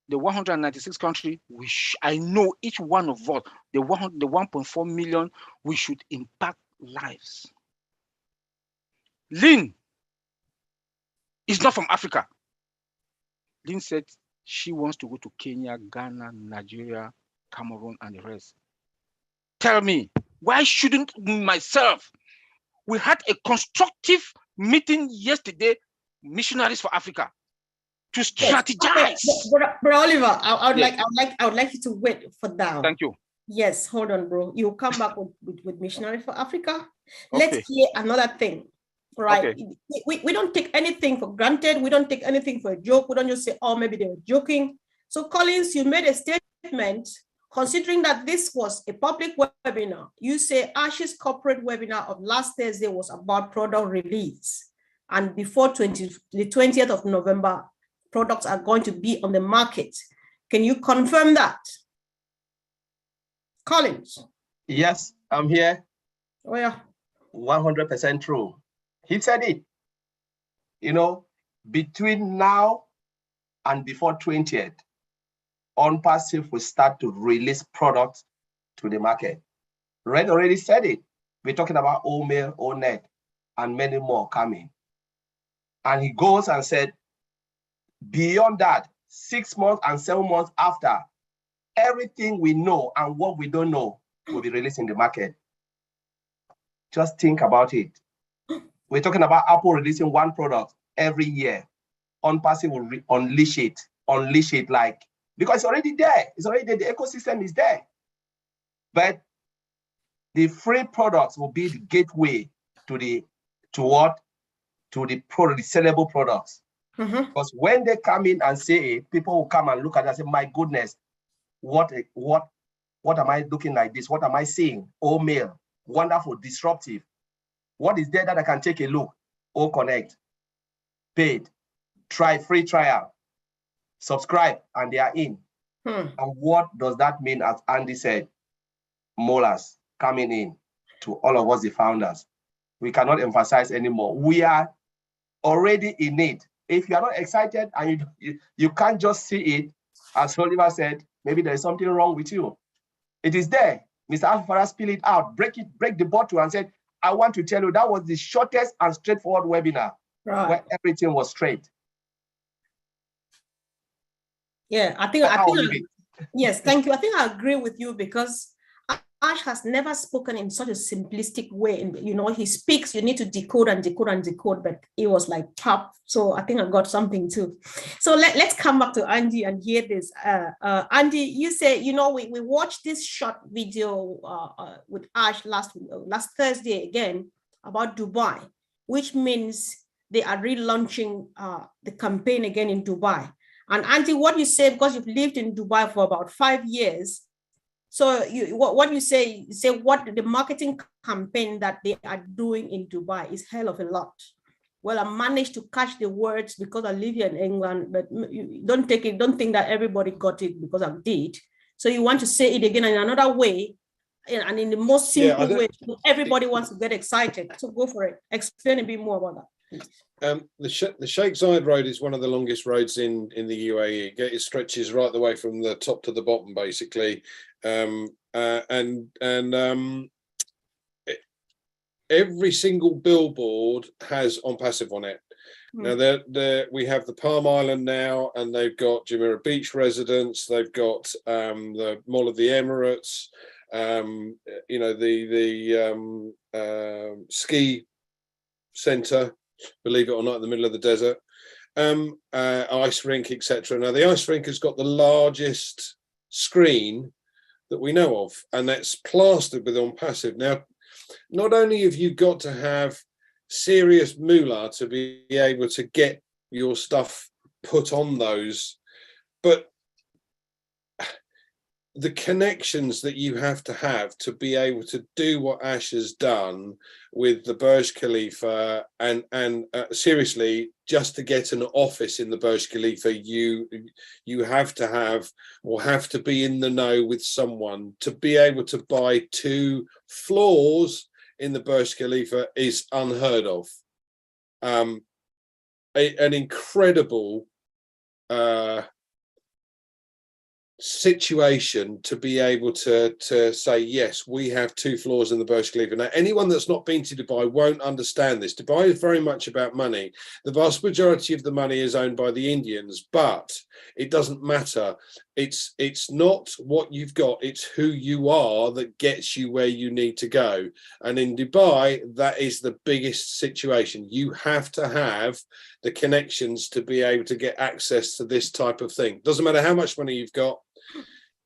S9: The 196 country, I know each one of us, the 1.4 million, we should impact lives. Lynn is not from Africa. Lynn said she wants to go to Kenya, Ghana, Nigeria, Cameroon, and the rest. Tell me, why shouldn't myself? We had a constructive meeting yesterday, Missionaries for Africa, to strategize.
S7: Bro Oliver, I would
S9: Yes.
S7: like you to wait for that.
S9: Thank you.
S7: Yes, hold on, bro. You'll come back with Missionary for Africa.
S9: Okay.
S7: Let's hear another thing, right?
S9: Okay.
S7: We don't take anything for granted. We don't take anything for a joke. We don't just say, oh, maybe they were joking. So Collins, you made a statement, considering that this was a public webinar. You say ASH's corporate webinar of last Thursday was about product release. And before the 20th of November, products are going to be on the market. Can you confirm that? Collins?
S4: Yes, I'm here.
S7: Oh yeah.
S4: 100% true. He said it. You know, between now and before 20th, OnPassive will start to release products to the market. Red already said it. We're talking about OMail, ONet, and many more coming. And he goes and said, beyond that, 6 months and 7 months after, everything we know and what we don't know will be released in the market. Just think about it. We're talking about Apple releasing one product every year. OnPassive will unleash it like, because it's already there. It's already there. The ecosystem is there. But the free products will be the gateway to the sellable products.
S7: Mm-hmm.
S4: Because when they come in and say it, people will come and look at it and say, my goodness, what am I looking like this? What am I seeing? OMail, wonderful, disruptive. What is there that I can take a look? OConnect, paid, free trial, subscribe, and they are in. And what does that mean, as Andy said? Molars coming in to all of us, the founders. We cannot emphasize anymore. We are already in it. If you are not excited and you can't just see it, as Oliver said, maybe there is something wrong with you. It is there. Mr. Alfara spilled it out, break the bottle and said, I want to tell you that was the shortest and straightforward webinar,
S7: right,
S4: where everything was straight.
S7: Yeah, yes, thank you. I think I agree with you because Ash has never spoken in such a simplistic way. And, you know, he speaks, you need to decode and decode and decode, but it was like pop. So I think I got something too. So let's come back to Andy and hear this. Andy, you say, you know, we watched this short video with Ash last Thursday again about Dubai, which means they are relaunching the campaign again in Dubai. And Andy, what you say, because you've lived in Dubai for about 5 years, so what you say what the marketing campaign that they are doing in Dubai is hell of a lot. Well, I managed to catch the words because I live here in England, but you don't think that everybody got it because I did. So you want to say it again in another way, and in the most simple way, everybody wants to get excited. So go for it. Explain a bit more about that, please.
S5: The Sheikh Zayed Road is one of the longest roads in the UAE. It stretches right the way from the top to the bottom, basically. Every single billboard has OnPassive on it. Now we have the Palm Island now, and they've got Jumeirah Beach residents. They've got the Mall of the Emirates. You know, the ski centre, believe it or not, in the middle of the desert. Ice rink, etc. Now the ice rink has got the largest screen that we know of, and that's plastered with OnPassive. Now, not only have you got to have serious moolah to be able to get your stuff put on those, but the connections that you have to be able to do what Ash has done with the Burj Khalifa, and seriously, just to get an office in the Burj Khalifa, you have to be in the know with someone to be able to buy 2 floors in the Burj Khalifa is unheard of. An incredible situation to be able to say, yes, we have 2 floors in the Burj Khalifa. Now, anyone that's not been to Dubai won't understand this. Dubai is very much about money. The vast majority of the money is owned by the Indians, but it doesn't matter. It's not what you've got, it's who you are that gets you where you need to go. And in Dubai, that is the biggest situation. You have to have the connections to be able to get access to this type of thing. Doesn't matter how much money you've got,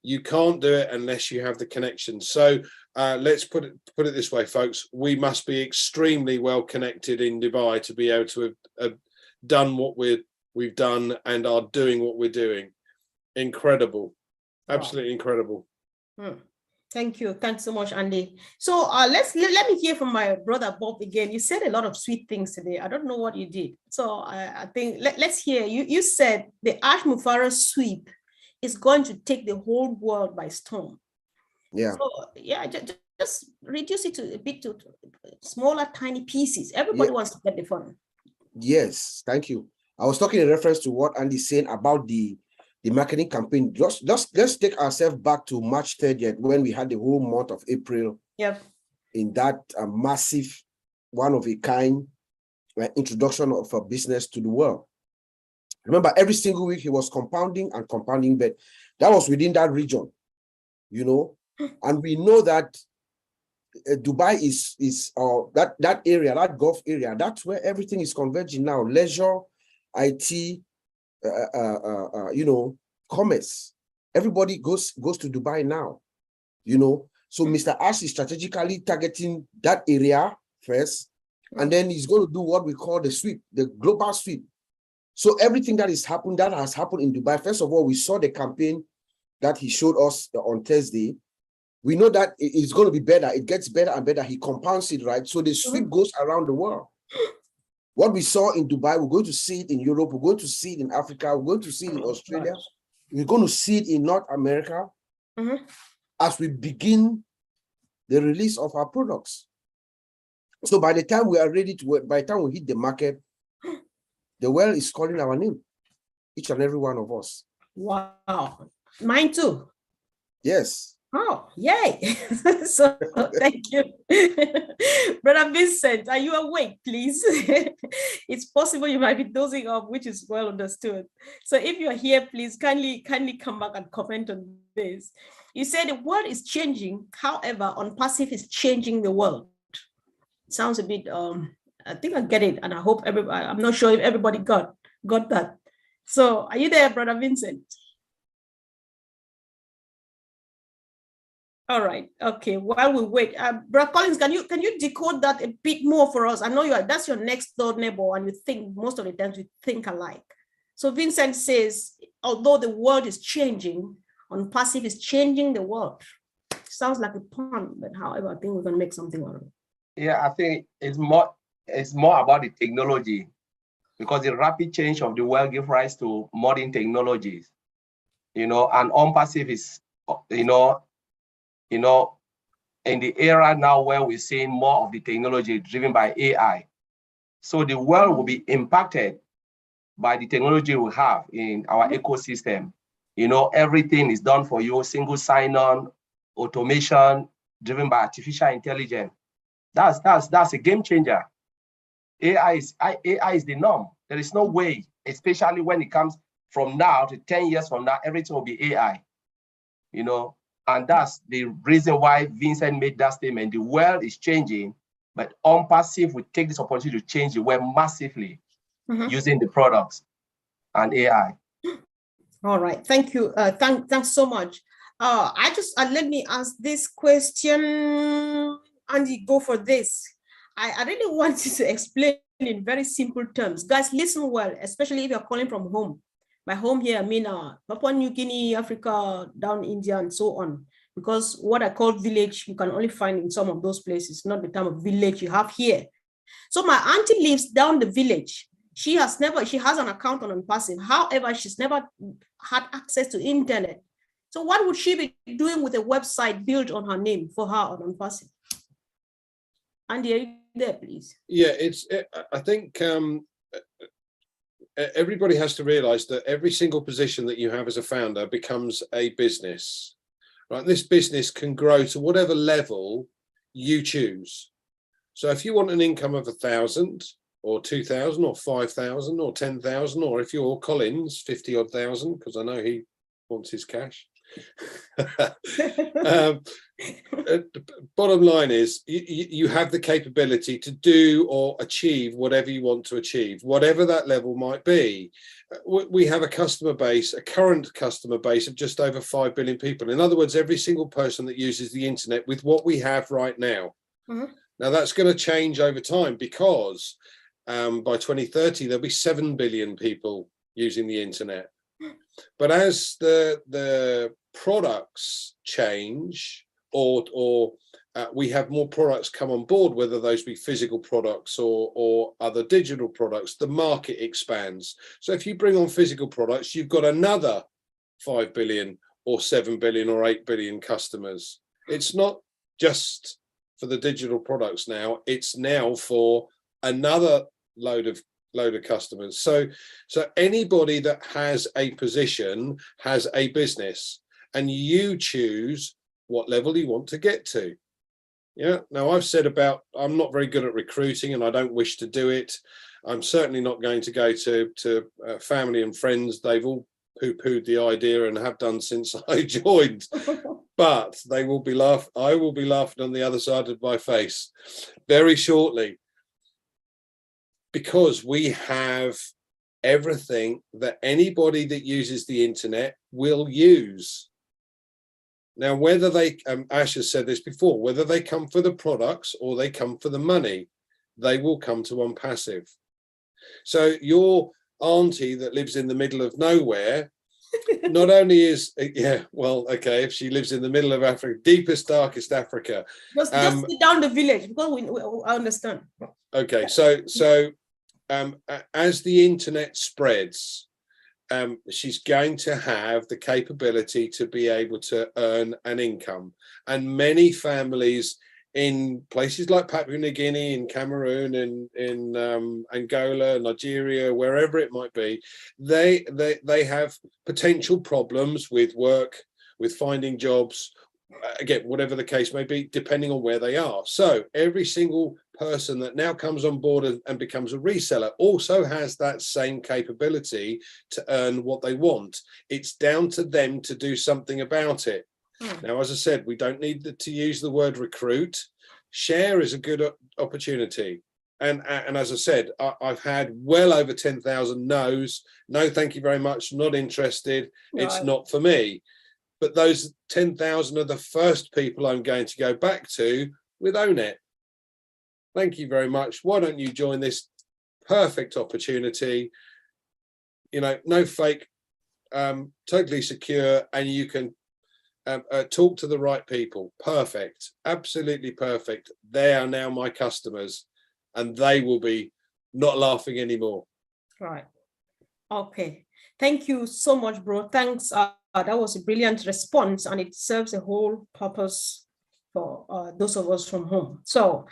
S5: you can't do it unless you have the connections. So let's put it this way, folks. We must be extremely well connected in Dubai to be able to have done what we've done and are doing what we're doing. Incredible, absolutely incredible.
S7: Thank you. Thanks so much, Andy. So let me hear from my brother Bob again. You said a lot of sweet things today. I don't know what you did. So I think let's hear. You said the Hajj Mufara sweep is going to take the whole world by storm.
S8: Yeah.
S7: So yeah, just reduce it to a bit to smaller, tiny pieces. Everybody wants to get the fun.
S8: Yes, thank you. I was talking in reference to what Andy's saying about the marketing campaign. Let's take ourselves back to March 30th when we had the whole month of April.
S7: Yep.
S8: In that massive, one-of-a-kind introduction of a business to the world. Remember, every single week he was compounding and compounding, but that was within that region, you know. And we know that Dubai is that area, that Gulf area, that's where everything is converging now. Leisure, IT, you know, commerce. Everybody goes to Dubai now, you know. So Mr. Ash is strategically targeting that area first, and then he's going to do what we call the sweep, the global sweep. So everything that has happened in Dubai. First of all, we saw the campaign that he showed us on Thursday. We know that it's going to be better. It gets better and better. He compounds it, right? So the sweep goes around the world. What we saw in Dubai, we're going to see it in Europe. We're going to see it in Africa. We're going to see it in Australia. We're going to see it in North America as we begin the release of our products. So by the time we are ready to, by the time we hit the market, the world is calling our name, each and every one of us.
S7: Wow. Mine too.
S8: Yes.
S7: Oh, yay. So thank you. Brother Vincent, are you awake, please? It's possible you might be dozing off, which is well understood. So if you're here, please kindly come back and comment on this. You said the world is changing, however, OnPassive is changing the world. It sounds a bit, I think I get it, and I hope everybody, I'm not sure if everybody got that. So are you there, Brother Vincent? All right. Okay. While we wait, Brother Collins, can you decode that a bit more for us? I know that's your next door neighbor, and you think most of the times we think alike. So Vincent says, although the world is changing, OnPassive is changing the world. Sounds like a pun, but however, I think we're gonna make something out of it.
S4: Yeah, I think it's more about the technology, because the rapid change of the world gives rise to modern technologies, you know, and OnPassive is, you know, in the era now where we're seeing more of the technology driven by AI. So the world will be impacted by the technology we have in our ecosystem. You know, everything is done for you, single sign-on, automation, driven by artificial intelligence. That's a game changer. AI is the norm. There is no way, especially when it comes from now to 10 years from now, everything will be AI, you know. And that's the reason why Vincent made that statement. The world is changing, but OnPassive will take this opportunity to change the world massively using the products and AI.
S7: All right, thank you. Thanks so much. Let me ask this question. Andy, go for this. I really want you to explain in very simple terms. Guys, listen well, especially if you're calling from home. By home here, I mean Papua New Guinea, Africa, down India, and so on. Because what I call village, you can only find in some of those places, not the type of village you have here. So my auntie lives down the village. She has an account on OnPassive. However, she's never had access to internet. So what would she be doing with a website built on her name for her on OnPassive? Andy, are you there, please?
S5: Yeah, I think everybody has to realize that every single position that you have as a founder becomes a business, right? This business can grow to whatever level you choose. So if you want an income of 1,000 or 2,000 or 5,000 or 10,000, or if you're Collins, 50 odd thousand, because I know he wants his cash. Bottom line is you have the capability to do or achieve whatever you want to achieve, whatever that level might be. We have a customer base, a current customer base of just over 5 billion people. In other words, every single person that uses the internet with what we have right now.
S7: Mm-hmm.
S5: Now that's going to change over time, because by 2030 there'll be 7 billion people using the internet. But as the products change, or we have more products come on board, whether those be physical products or other digital products, the market expands. So if you bring on physical products, you've got another 5 billion or 7 billion or 8 billion customers. It's not just for the digital products now, it's now for another load of customers. So anybody that has a position has a business, and you choose what level you want to get to. Yeah. Now I've said I'm not very good at recruiting, and I don't wish to do it. I'm certainly not going to go to family and friends. They've all poo-pooed the idea and have done since I joined. But I will be laughing on the other side of my face very shortly, because we have everything that anybody that uses the internet will use. Now, whether they, Ash has said this before, whether they come for the products or they come for the money, they will come to OnePassive. So your auntie that lives in the middle of nowhere, not only is, if she lives in the middle of Africa, deepest, darkest Africa.
S7: Just sit down the village, because I understand.
S5: Okay, so as the internet spreads, she's going to have the capability to be able to earn an income. And many families in places like Papua New Guinea, in Cameroon, in Angola, Nigeria, wherever it might be, they have potential problems with work, with finding jobs, again, whatever the case may be, depending on where they are. So every single person that now comes on board and becomes a reseller also has that same capability to earn what they want. It's down to them to do something about it. Now, as I said, we don't need to use the word recruit. Share is a good opportunity. And as I said, I've had well over 10,000 no's. No, thank you very much. Not interested. It's not for me. But those 10,000 are the first people I'm going to go back to with OWNET. Thank you very much. Why don't you join this perfect opportunity? You know, no fake, totally secure, and you can talk to the right people. Perfect. Absolutely perfect. They are now my customers, and they will be not laughing anymore.
S7: Right. Okay. Thank you so much, bro. Thanks. That was a brilliant response, and it serves a whole purpose for those of us from home. So,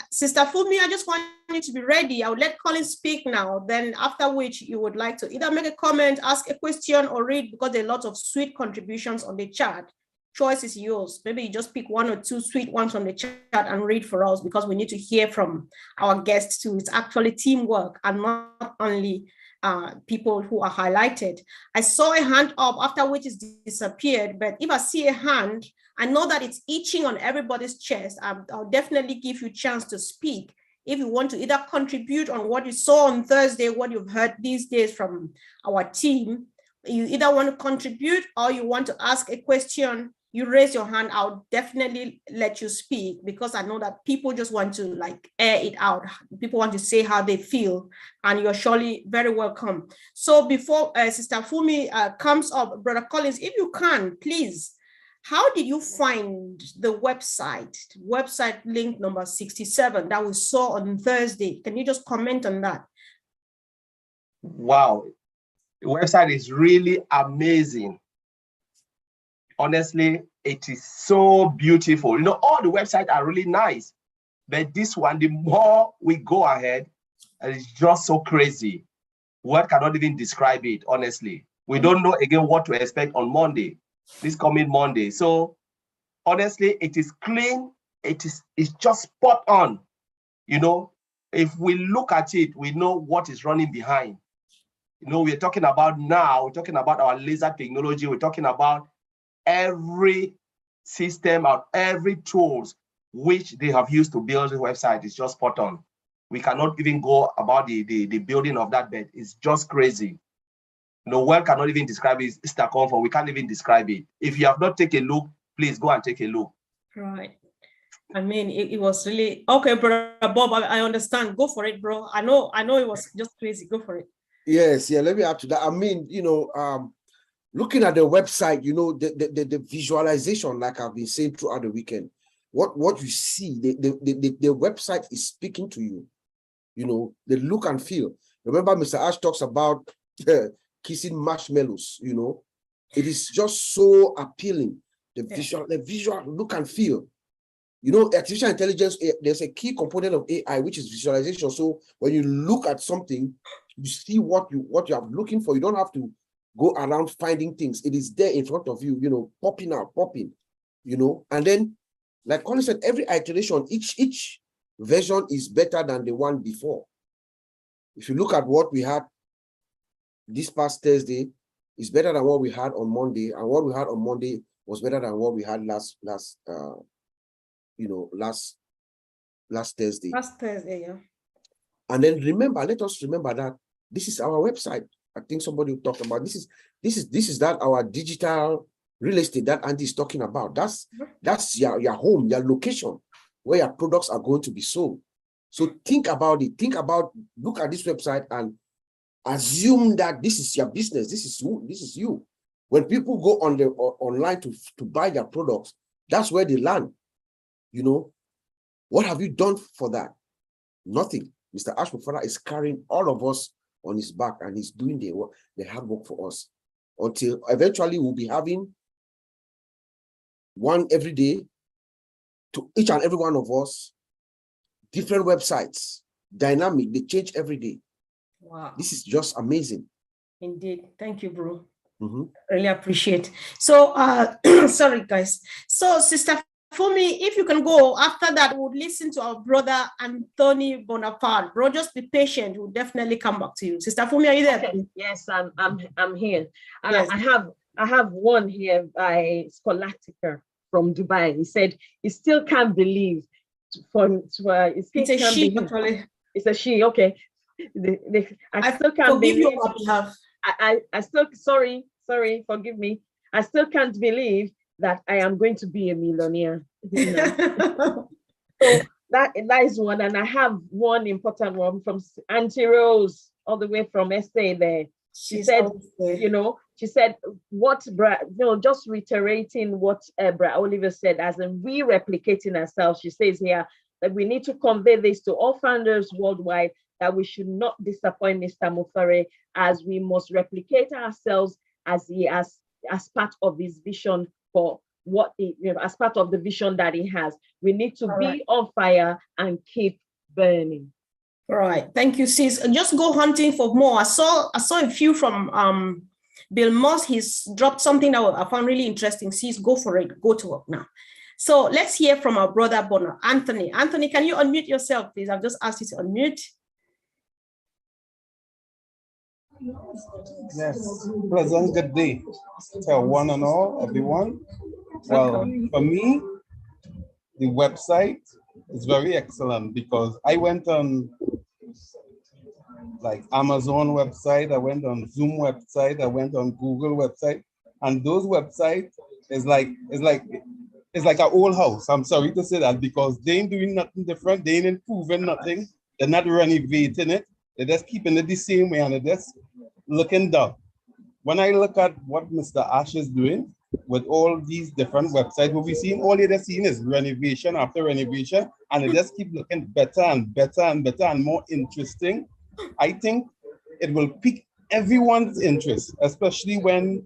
S7: Sister Fumi, I just want you to be ready. I would let Colin speak now. Then after which you would like to either make a comment, ask a question, or read, because there are lots of sweet contributions on the chat. Choice is yours. Maybe you just pick one or two sweet ones from the chat and read for us, because we need to hear from our guests too. It's actually teamwork and not only people who are highlighted. I saw a hand up, after which it's disappeared, but if I see a hand, I know that it's itching on everybody's chest. I'll definitely give you a chance to speak. If you want to either contribute on what you saw on Thursday, what you've heard these days from our team, you either want to contribute or you want to ask a question, you raise your hand, I'll definitely let you speak, because I know that people just want to like air it out. People want to say how they feel, and you're surely very welcome. So before Sister Fumi comes up, Brother Collins, if you can, please, how did you find the website link number 67 that we saw on Thursday? Can you just comment on that?
S4: Wow, the website is really amazing. Honestly, it is so beautiful. You know, all the websites are really nice. But this one, the more we go ahead, and it's just so crazy. Word cannot even describe it, honestly. We don't know again what to expect on Monday, this coming Monday. So honestly, it is clean. It's just spot on. You know, if we look at it, we know what is running behind. You know, we're talking about now, we're talking about our laser technology. We're talking about every system or every tools which they have used to build the website is just spot on. We cannot even go about the building of that bed. It's just crazy. No one cannot even describe it. It's the comfort. We can't even describe it. If you have not taken a look, please go and take a look.
S7: Right. I mean, it was really okay, brother Bob. I understand. Go for it, bro. I know it was just crazy. Go for it.
S8: Yes, yeah, let me add to that. I mean, you know, looking at the website, you know, the visualization, like I've been saying throughout the weekend, what you see, the website is speaking to you, you know, the look and feel. Remember, Mr. Ash talks about kissing marshmallows, you know, it is just so appealing. The visual look and feel. You know, artificial intelligence, there's a key component of AI, which is visualization. So when you look at something, you see what you are looking for. You don't have to go around finding things. It is there in front of you, you know, popping, you know. And then, like Colin said, every iteration, each version is better than the one before. If you look at what we had this past Thursday, it's better than what we had on Monday, and what we had on Monday was better than what we had last Thursday.
S7: Last Thursday, yeah.
S8: And then let us remember that this is our website. I think somebody talked about this is that our digital real estate that Andy is talking about. That's your home, your location where your products are going to be sold. So think about it. Look at this website and assume that this is your business. This is you. When people go on the online to buy their products, that's where they land. You know, what have you done for that? Nothing. Mr. Ashford is carrying all of us on his back, and he's doing the hard work for us until eventually we'll be having one every day to each and every one of us, different websites, dynamic, they change every day.
S7: Wow.
S8: This is just amazing.
S7: Indeed. Thank you, bro.
S8: Mm-hmm.
S7: Really appreciate. So, sorry, guys. So, Sister Fumi, if you can go, after that, we'll listen to our brother Anthony Bonaparte. Bro, just be patient. We'll definitely come back to you. Sister Fumi, are you there?
S6: Okay. Yes, I'm here.
S7: Yes.
S6: I have one here by Scholastica from Dubai. He said he still can't believe. It's a she, actually. It's a she. Okay. I still can't believe. I still forgive me. I still can't believe that I am going to be a millionaire. You know? So that is one, and I have one important one from Auntie Rose, all the way from SA there. She said, just reiterating what Bra Oliver said, as in re-replicating ourselves. She says here that we need to convey this to all founders worldwide, that we should not disappoint Mr. Mufare, as we must replicate ourselves as part of his vision for as part of the vision that he has. We need to be on fire and keep burning.
S7: All right, thank you, sis. Just go hunting for more. I saw a few from Bill Moss. He's dropped something that I found really interesting. Sis, go for it. Go to work now. So let's hear from our brother Bono. Anthony, can you unmute yourself, please? I've just asked you to unmute.
S10: Yes, pleasant good day to one and all, everyone. Well, for me, the website is very excellent because I went on like Amazon website, I went on Zoom website, I went on Google website, and those websites is like an old house. I'm sorry to say that, because they ain't doing nothing different, they ain't improving nothing, they're not renovating it, they're just keeping it the same way, and they're just looking down. When I look at what Mr. Ash is doing with all these different websites, what we've seen, all they're seeing is renovation after renovation, and they just keep looking better and better and better and more interesting. I think it will pique everyone's interest, especially when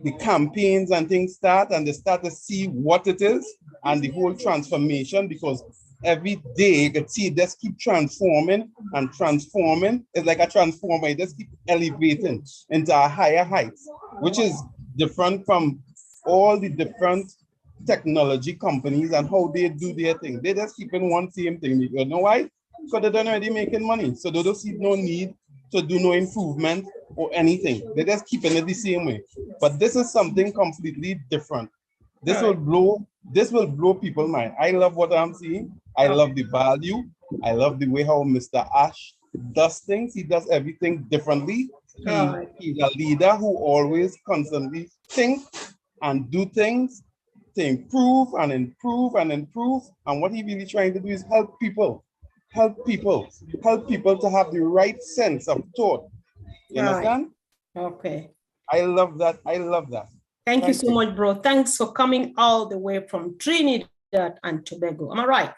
S10: the campaigns and things start and they start to see what it is and the whole transformation, because every day you can see it just keep transforming and transforming. It's like a transformer, it just keep elevating into a higher heights, which is different from all the different technology companies and how they do their thing. They just keep in one same thing. You know why? Because they're already making money. So they don't see no need to do no improvement or anything. They're just keeping it the same way. But this is something completely different. This will blow people's mind. I love what I'm seeing. I love the value. I love the way how Mr. Ash does things. He does everything differently. He's a leader who always constantly think and do things to improve and improve and improve. And what he really trying to do is help people to have the right sense of thought. You understand?
S7: Okay.
S10: I love that. I love that.
S7: Thank you so much, bro. Thanks for coming all the way from Trinidad and Tobago. Am I right?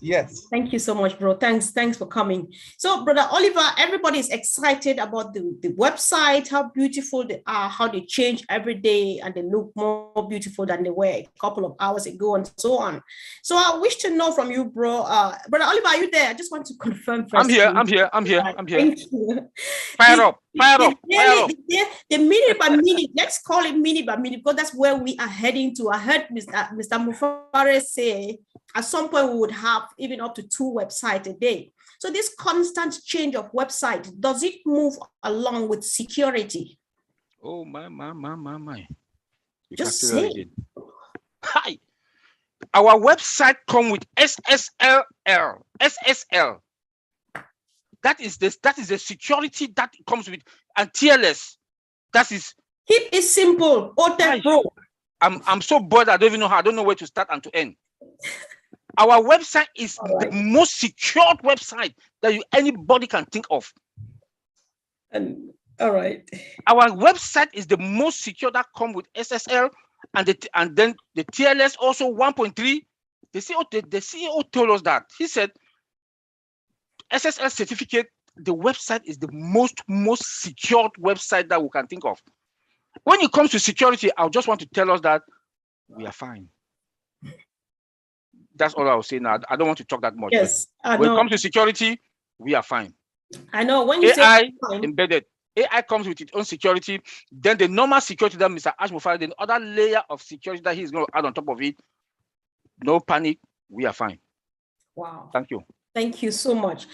S10: Yes.
S7: Thank you so much, bro. Thanks for coming. So, Brother Oliver, everybody is excited about the website, how beautiful they are, how they change every day, and they look more beautiful than they were a couple of hours ago, and so on. So I wish to know from you, bro. Brother Oliver, are you there? I just want to confirm first.
S9: I'm here.
S7: Thank you.
S9: Fire up.
S7: The minute by minute, let's call it minute by minute, because that's where we are heading to. I heard Mr. Mufare say at some point we would have even up to 2 websites a day. So this constant change of website, does it move along with security?
S9: Oh, my.
S7: Just say.
S9: Hi. Our website come with SSL. That is the security that comes with, and TLS. That is.
S7: Keep it simple. Bro.
S9: I'm so bored. I don't know where to start and to end. Our website is the most secured website that anybody can think of.
S7: All right.
S9: Our website is the most secure that come with SSL, and then the TLS also 1.3. The CEO told us that. He said SSL certificate, the website is the most secured website that we can think of. When it comes to security, I just want to tell us that we are fine. That's all I'll say now. I don't want to talk that much.
S7: Yes,
S9: when it comes to security, we are fine.
S7: I know when you
S9: AI
S7: say fine,
S9: embedded. AI comes with its own security. Then the normal security that Mr. Ash Mufare, the other layer of security that he's going to add on top of it. No panic. We are fine.
S7: Wow.
S9: Thank you.
S7: Thank you so much.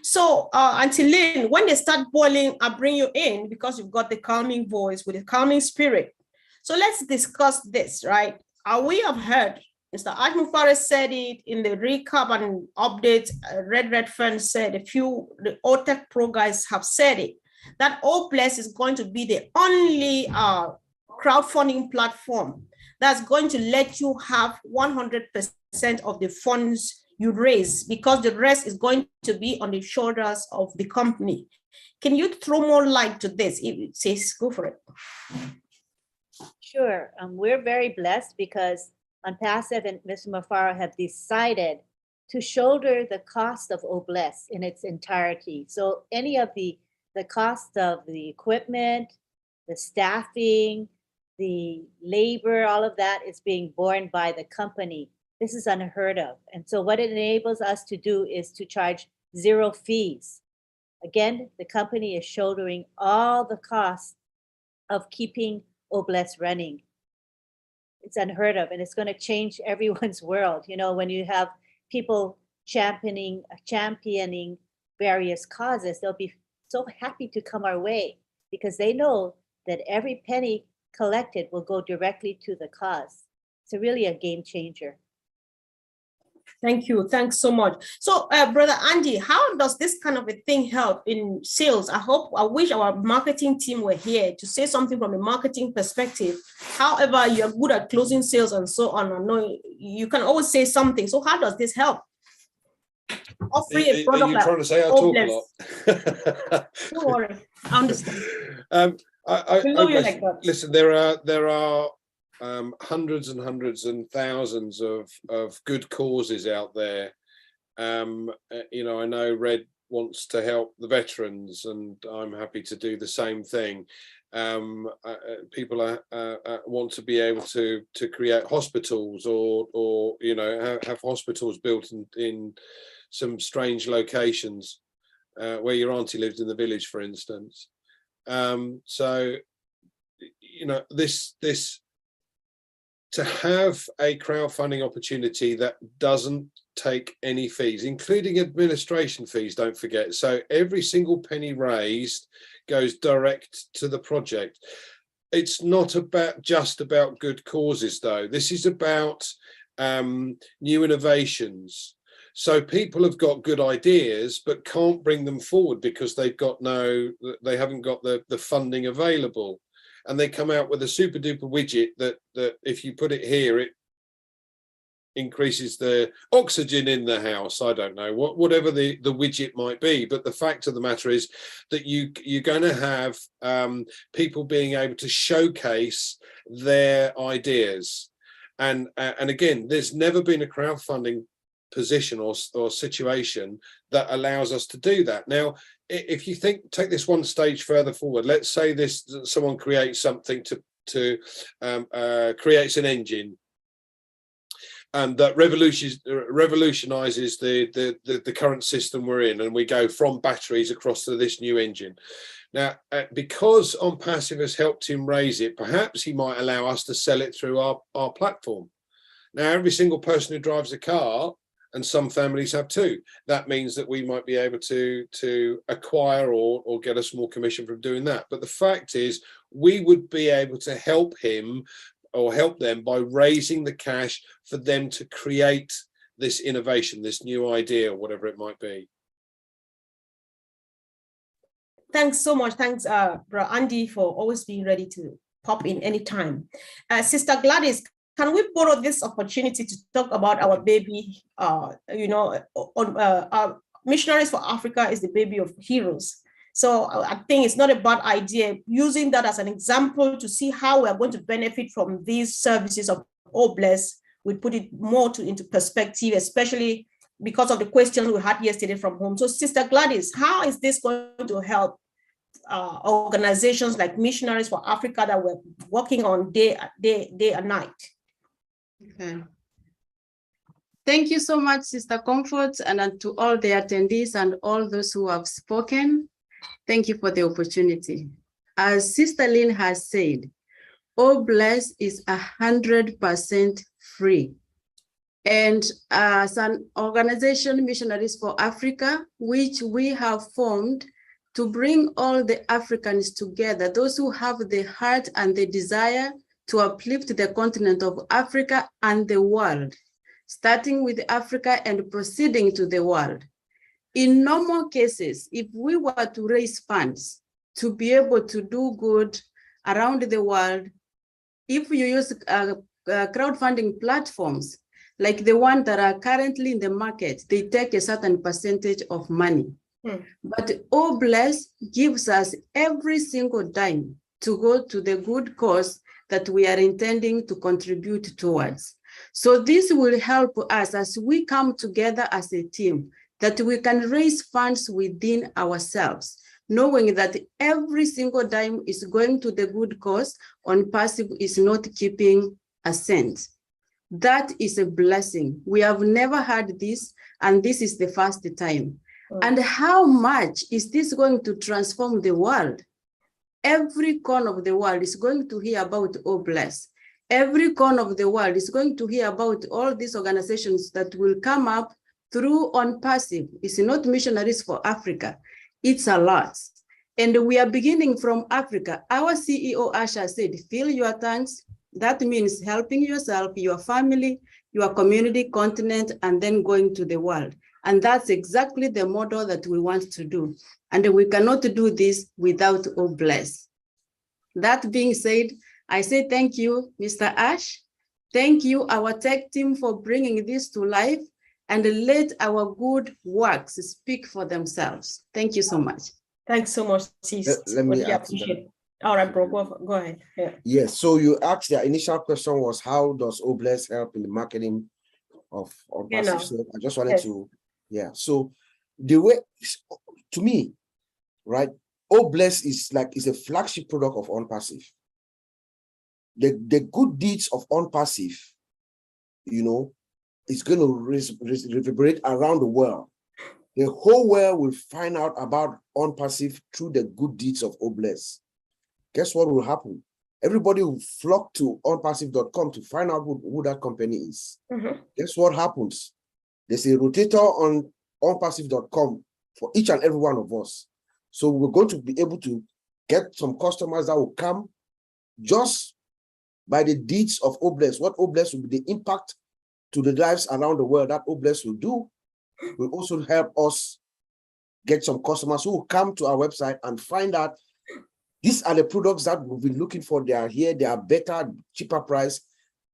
S7: So, Auntie Lynn, when they start boiling, I'll bring you in because you've got the calming voice with a calming spirit. So let's discuss this, right? We have heard Mr. Ash Mufare said it in the recap and update. Red Fern said the OTEC Pro guys have said it, that OBless is going to be the only crowdfunding platform that's going to let you have 100% of the funds you raise, because the rest is going to be on the shoulders of the company. Can you throw more light to this? It says, go for it.
S3: Sure. We're very blessed because OnPassive and Mr. Mufare have decided to shoulder the cost of OBless in its entirety. So any of the cost of the equipment, the staffing, the labor, all of that is being borne by the company. This is unheard of. And so what it enables us to do is to charge 0 fees. Again, the company is shouldering all the costs of keeping OBless running. It's unheard of, and it's going to change everyone's world. You know, when you have people championing various causes, they'll be so happy to come our way because they know that every penny collected will go directly to the cause. It's really a game changer.
S7: Thank you. Thanks so much. So, Brother Andy, how does this kind of a thing help in sales? I wish our marketing team were here to say something from a marketing perspective. However, you're good at closing sales and so on. I know you can always say something. So how does this help?
S5: Are you trying to say I talk a lot?
S7: Don't worry. I understand.
S5: Listen, there are hundreds and hundreds and thousands of good causes out there. You know, I know Red wants to help the veterans, and I'm happy to do the same thing. People want to be able to create hospitals, or you know, have hospitals built in some strange locations, where your auntie lived in the village, for instance. So, you know, this to have a crowdfunding opportunity that doesn't take any fees, including administration fees, don't forget. So every single penny raised goes direct to the project. It's not just about good causes, though. This is about new innovations. So people have got good ideas, but can't bring them forward because they haven't got the funding available. And they come out with a super duper widget that if you put it here, it increases the oxygen in the house. I don't know, whatever the widget might be. But the fact of the matter is that you're going to have people being able to showcase their ideas. And again, there's never been a crowdfunding position or situation that allows us to do that. Now, if you take this one stage further forward, let's say someone creates something to creates an engine that revolutionizes the current system we're in, and we go from batteries across to this new engine. Now, because On Passive has helped him raise it, perhaps he might allow us to sell it through our platform. Now, every single person who drives a car, and some families have two, that means that we might be able to acquire or get a small commission from doing that. But the fact is, we would be able to help him or help them by raising the cash for them to create this innovation, this new idea, whatever it might be.
S7: Thanks so much. Thanks, Bro Andy, for always being ready to pop in anytime. Sister Gladys, can we borrow this opportunity to talk about our baby? Missionaries for Africa is the baby of heroes. So I think it's not a bad idea using that as an example to see how we are going to benefit from these services of Oh Bless. We put it more into perspective, especially because of the questions we had yesterday from home. So Sister Gladys, how is this going to help organizations like Missionaries for Africa that we're working on day and night?
S11: Okay. Thank you so much, Sister Comfort, and to all the attendees and all those who have spoken. Thank you for the opportunity. As Sister Lynn has said, Oh Bless is 100% free. And as an organization, Missionaries for Africa, which we have formed to bring all the Africans together, those who have the heart and the desire to uplift the continent of Africa and the world, starting with Africa and proceeding to the world. In normal cases, if we were to raise funds to be able to do good around the world, if you use crowdfunding platforms like the one that are currently in the market, they take a certain percentage of money. But Oh Bless gives us every single dime to go to the good cause that we are intending to contribute towards. So this will help us as we come together as a team, that we can raise funds within ourselves, knowing that every single dime is going to the good cause. On Passive is not keeping a cent. That is a blessing. We have never had this, and this is the first time. And how much is this going to transform the world? Every corner of the world is going to hear about Oh Bless. Every corner of the world is going to hear about all these organizations that will come up through On Passive. It's not Missionaries for Africa. It's a lot. And we are beginning from Africa. Our CEO, Asha, said, fill your tanks. That means helping yourself, your family, your community, continent, and then going to the world. And that's exactly the model that we want to do. And we cannot do this without Oh Bless. That being said, I say thank you, Mr. Ash. Thank you, our tech team, for bringing this to life, and let our good works speak for themselves. Thank you so much.
S7: Thanks so much, sis.
S8: Let me add to that.
S7: All right, bro, go ahead. Yeah.
S8: Yes, so you asked, the initial question was, how does Oh Bless help in the marketing of On Passive? So I just wanted to, so the way, to me, right, OBless is a flagship product of OnPassive. The good deeds of OnPassive, you know, is going to reverberate around the world. The whole world will find out about OnPassive through the good deeds of OBless. Guess what will happen? Everybody will flock to onpassive.com to find out who that company is. Guess what happens? There's a rotator on onpassive.com for each and every one of us. So we're going to be able to get some customers that will come just by the deeds of OBless. What OBless will be the impact to the lives around the world that OBless will do will also help us get some customers who will come to our website and find out these are the products that we've been looking for. They are here, they are better, cheaper price,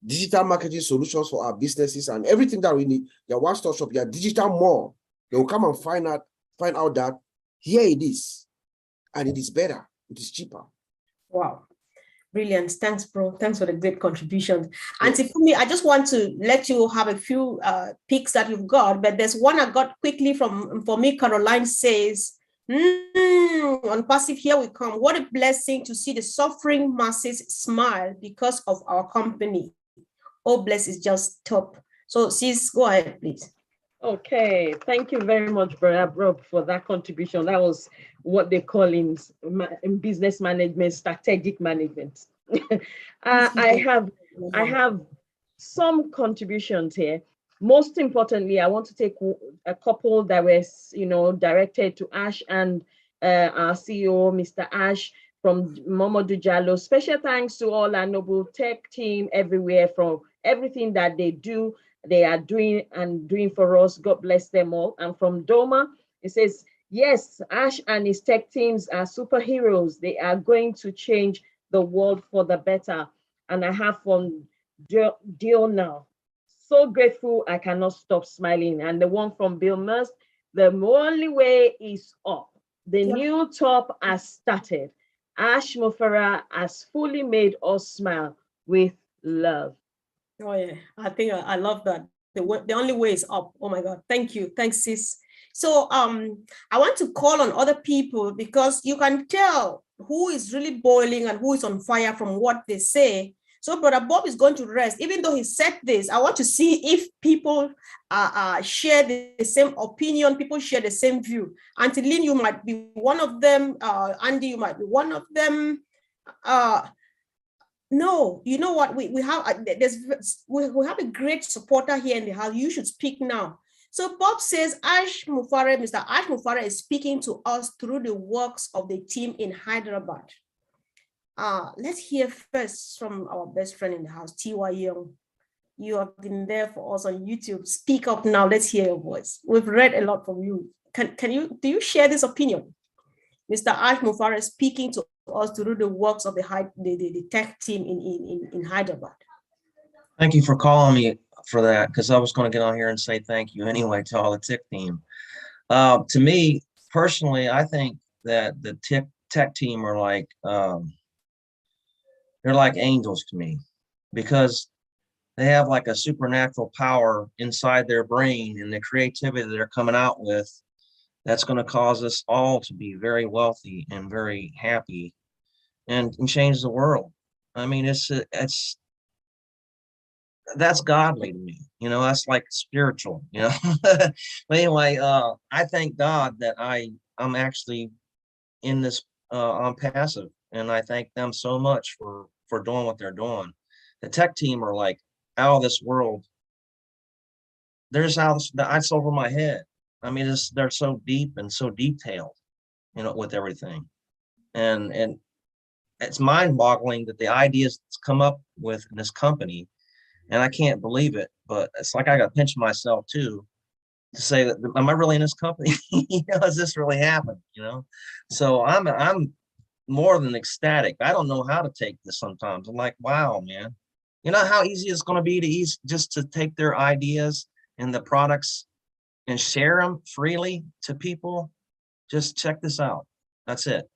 S8: digital marketing solutions for our businesses and everything that we need. Your one-stop shop, your digital mall. They will come and find out that here it is, and it is better, it is cheaper.
S7: Wow. Brilliant. Thanks, bro. Thanks for the great contributions. And Tifumi, I just want to let you have a few picks that you've got, but there's one I got quickly for me. Caroline says, OnPassive, here we come. What a blessing to see the suffering masses smile because of our company. OBless is just top. So sis, go ahead, please.
S6: Okay, thank you very much, Brother Rob, for that contribution. That was what they call in business management, strategic management. I have some contributions here. Most importantly, I want to take a couple that was, directed to Ash and our CEO, Mr. Ash from Momodu Jallo. Special thanks to all our Noble Tech team everywhere for everything that they do. They are doing for us. God bless them all. And from Doma, it says, yes, Ash and his tech teams are superheroes. They are going to change the world for the better. And I have from Diona, so grateful I cannot stop smiling. And the one from Bill Must, the only way is up. The new top has started. Ash Mufara has fully made us smile with love.
S7: Oh yeah, I think I love that. The only way is up. Oh my God, thank you, thanks sis. So I want to call on other people because you can tell who is really boiling and who is on fire from what they say. So Brother Bob is going to rest. Even though he said this, I want to see if people share the same opinion, people share the same view. Auntie Lynn, you might be one of them. Andy, you might be one of them. No, you know what? We have a great supporter here in the house. You should speak now. So Bob says Ash Mufara, Mr. Ash Mufara is speaking to us through the works of the team in Hyderabad. Let's hear first from our best friend in the house, T.Y. Young. You have been there for us on YouTube. Speak up now. Let's hear your voice. We've read a lot from you. Do you share this opinion? Mr. Ash Mufara is speaking to us through the works of the tech team in Hyderabad.
S12: Thank you for calling me for that, because I was going to get on here and say thank you anyway to all the tech team. To me personally, I think that the tech team are like they're like angels to me, because they have like a supernatural power inside their brain and the creativity that they're coming out with that's going to cause us all to be very wealthy and very happy and change the world. I mean, that's godly to me, that's like spiritual, But anyway, I thank God that I'm actually in this on passive, and I thank them so much for doing what they're doing. The tech team are like out of this world. They're just out, that's over my head. I mean, they're so deep and so detailed, with everything. And it's mind-boggling that the ideas that's come up with in this company, and I can't believe it, but it's like I got to pinch myself too, to say that, am I really in this company? Has this really happened? So I'm more than ecstatic. I don't know how to take this sometimes. I'm like, wow, man. You know how easy it's going to be just to take their ideas and the products and share them freely to people? Just check this out. That's it.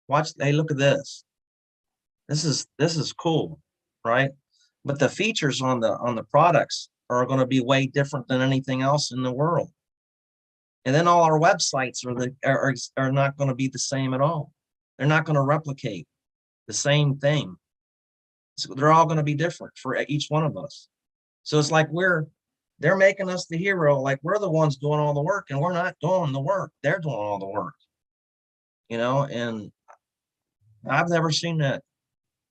S12: Watch. Hey, look at this. This is cool, right? But the features on the products are going to be way different than anything else in the world. And then all our websites are not going to be the same at all. They're not going to replicate the same thing. So they're all going to be different for each one of us. So it's like they're making us the hero, like we're the ones doing all the work, and we're not doing the work. They're doing all the work, you know, and I've never seen that.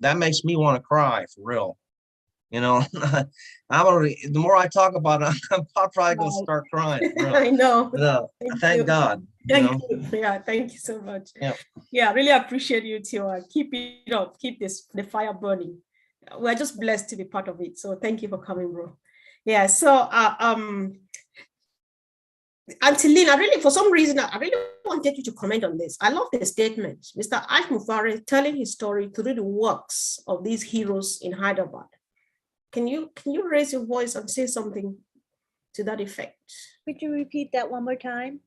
S12: That makes me want to cry for real. You know, the more I talk about it, I'm probably going to start crying. For real.
S7: I know.
S12: But, thank God.
S7: Thank you. Yeah, thank you so much.
S12: Yeah.
S7: Yeah, I really appreciate you too. Keep it up. Keep the fire burning. We're just blessed to be part of it. So thank you for coming, bro. Yeah. So Auntie Lynn, for some reason, I really wanted you to comment on this. I love the statement. Mr. Ash Mufareh telling his story through the works of these heroes in Hyderabad. Can you raise your voice and say something to that effect?
S3: Could you repeat that one more time?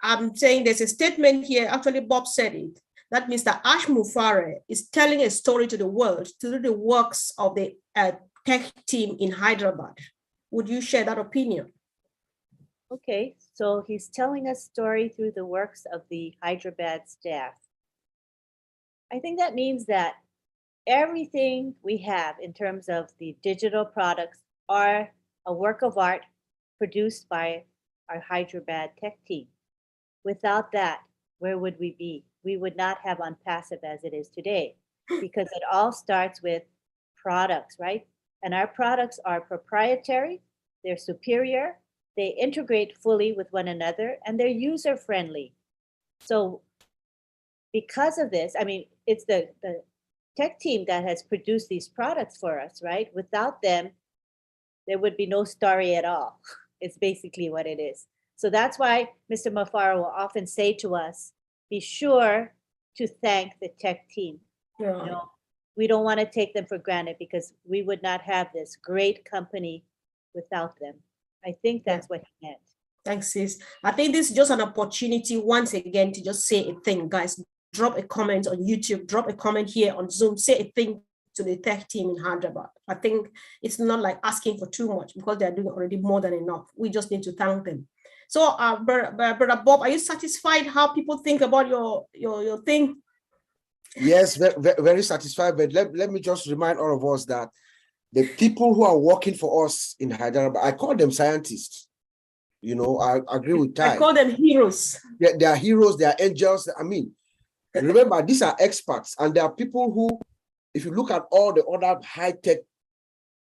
S7: I'm saying there's a statement here, actually Bob said it, that Mr. Ash Mufareh is telling a story to the world through the works of the tech team in Hyderabad. Would you share that opinion?
S3: Okay, so he's telling a story through the works of the Hyderabad staff. I think that means that everything we have in terms of the digital products are a work of art produced by our Hyderabad tech team. Without that, where would we be? We would not have OnPassive as it is today, because it all starts with products, right? And our products are proprietary, they're superior, they integrate fully with one another, and they're user-friendly. So because of this, I mean, it's the tech team that has produced these products for us, right? Without them, there would be no story at all. It's basically what it is. So that's why Mr. Mufareh will often say to us, be sure to thank the tech team.
S7: Yeah.
S3: You know, we don't want to take them for granted, because we would not have this great company without them. I think that's what he meant.
S7: Thanks, sis. I think this is just an opportunity once again to just say a thing, guys. Drop a comment on YouTube, drop a comment here on Zoom, say a thing to the tech team in Hyderabad. I think it's not like asking for too much, because they're doing already more than enough. We just need to thank them. So, Brother Bob, are you satisfied how people think about your thing?
S8: Yes, very satisfied. But let me just remind all of us that the people who are working for us in Hyderabad, I call them scientists. You know, I agree with Ty.
S7: I call them heroes.
S8: They are heroes, they are angels. I mean, remember, these are experts, and there are people who, if you look at all the other high-tech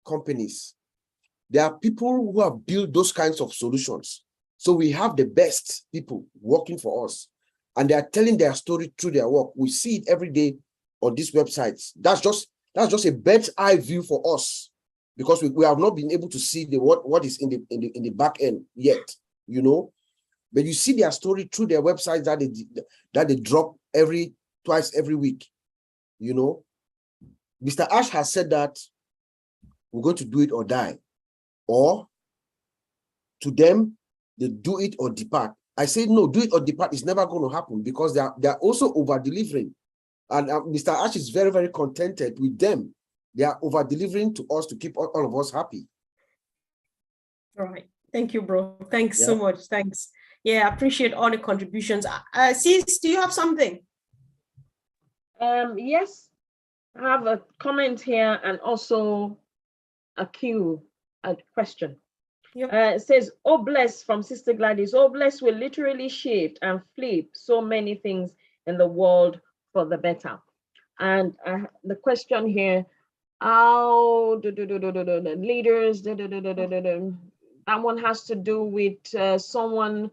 S8: companies, there are people who have built those kinds of solutions. So we have the best people working for us, and they are telling their story through their work. We see it every day on these websites. That's just a bird's eye view for us, because we have not been able to see what is in the back end yet, you know. But you see their story through their websites that they drop twice every week, you know. Mr. Ash has said that we're going to do it or die, or to them, they do it or depart. I say no, do it or depart is never going to happen, because they are also over delivering, and Mr. Ash is very, very contented with them. They are over delivering to us to keep all of us happy.
S7: All right, thank you, bro. Thanks so much. Thanks. Yeah, I appreciate all the contributions. Sis, do you have something?
S6: Yes, I have a comment here and also a question.
S7: Yep.
S6: It says, "Oh bless," from Sister Gladys. "Oh bless" will literally shift and flip so many things in the world for the better. And the question here, how the leaders, that one has to do with someone,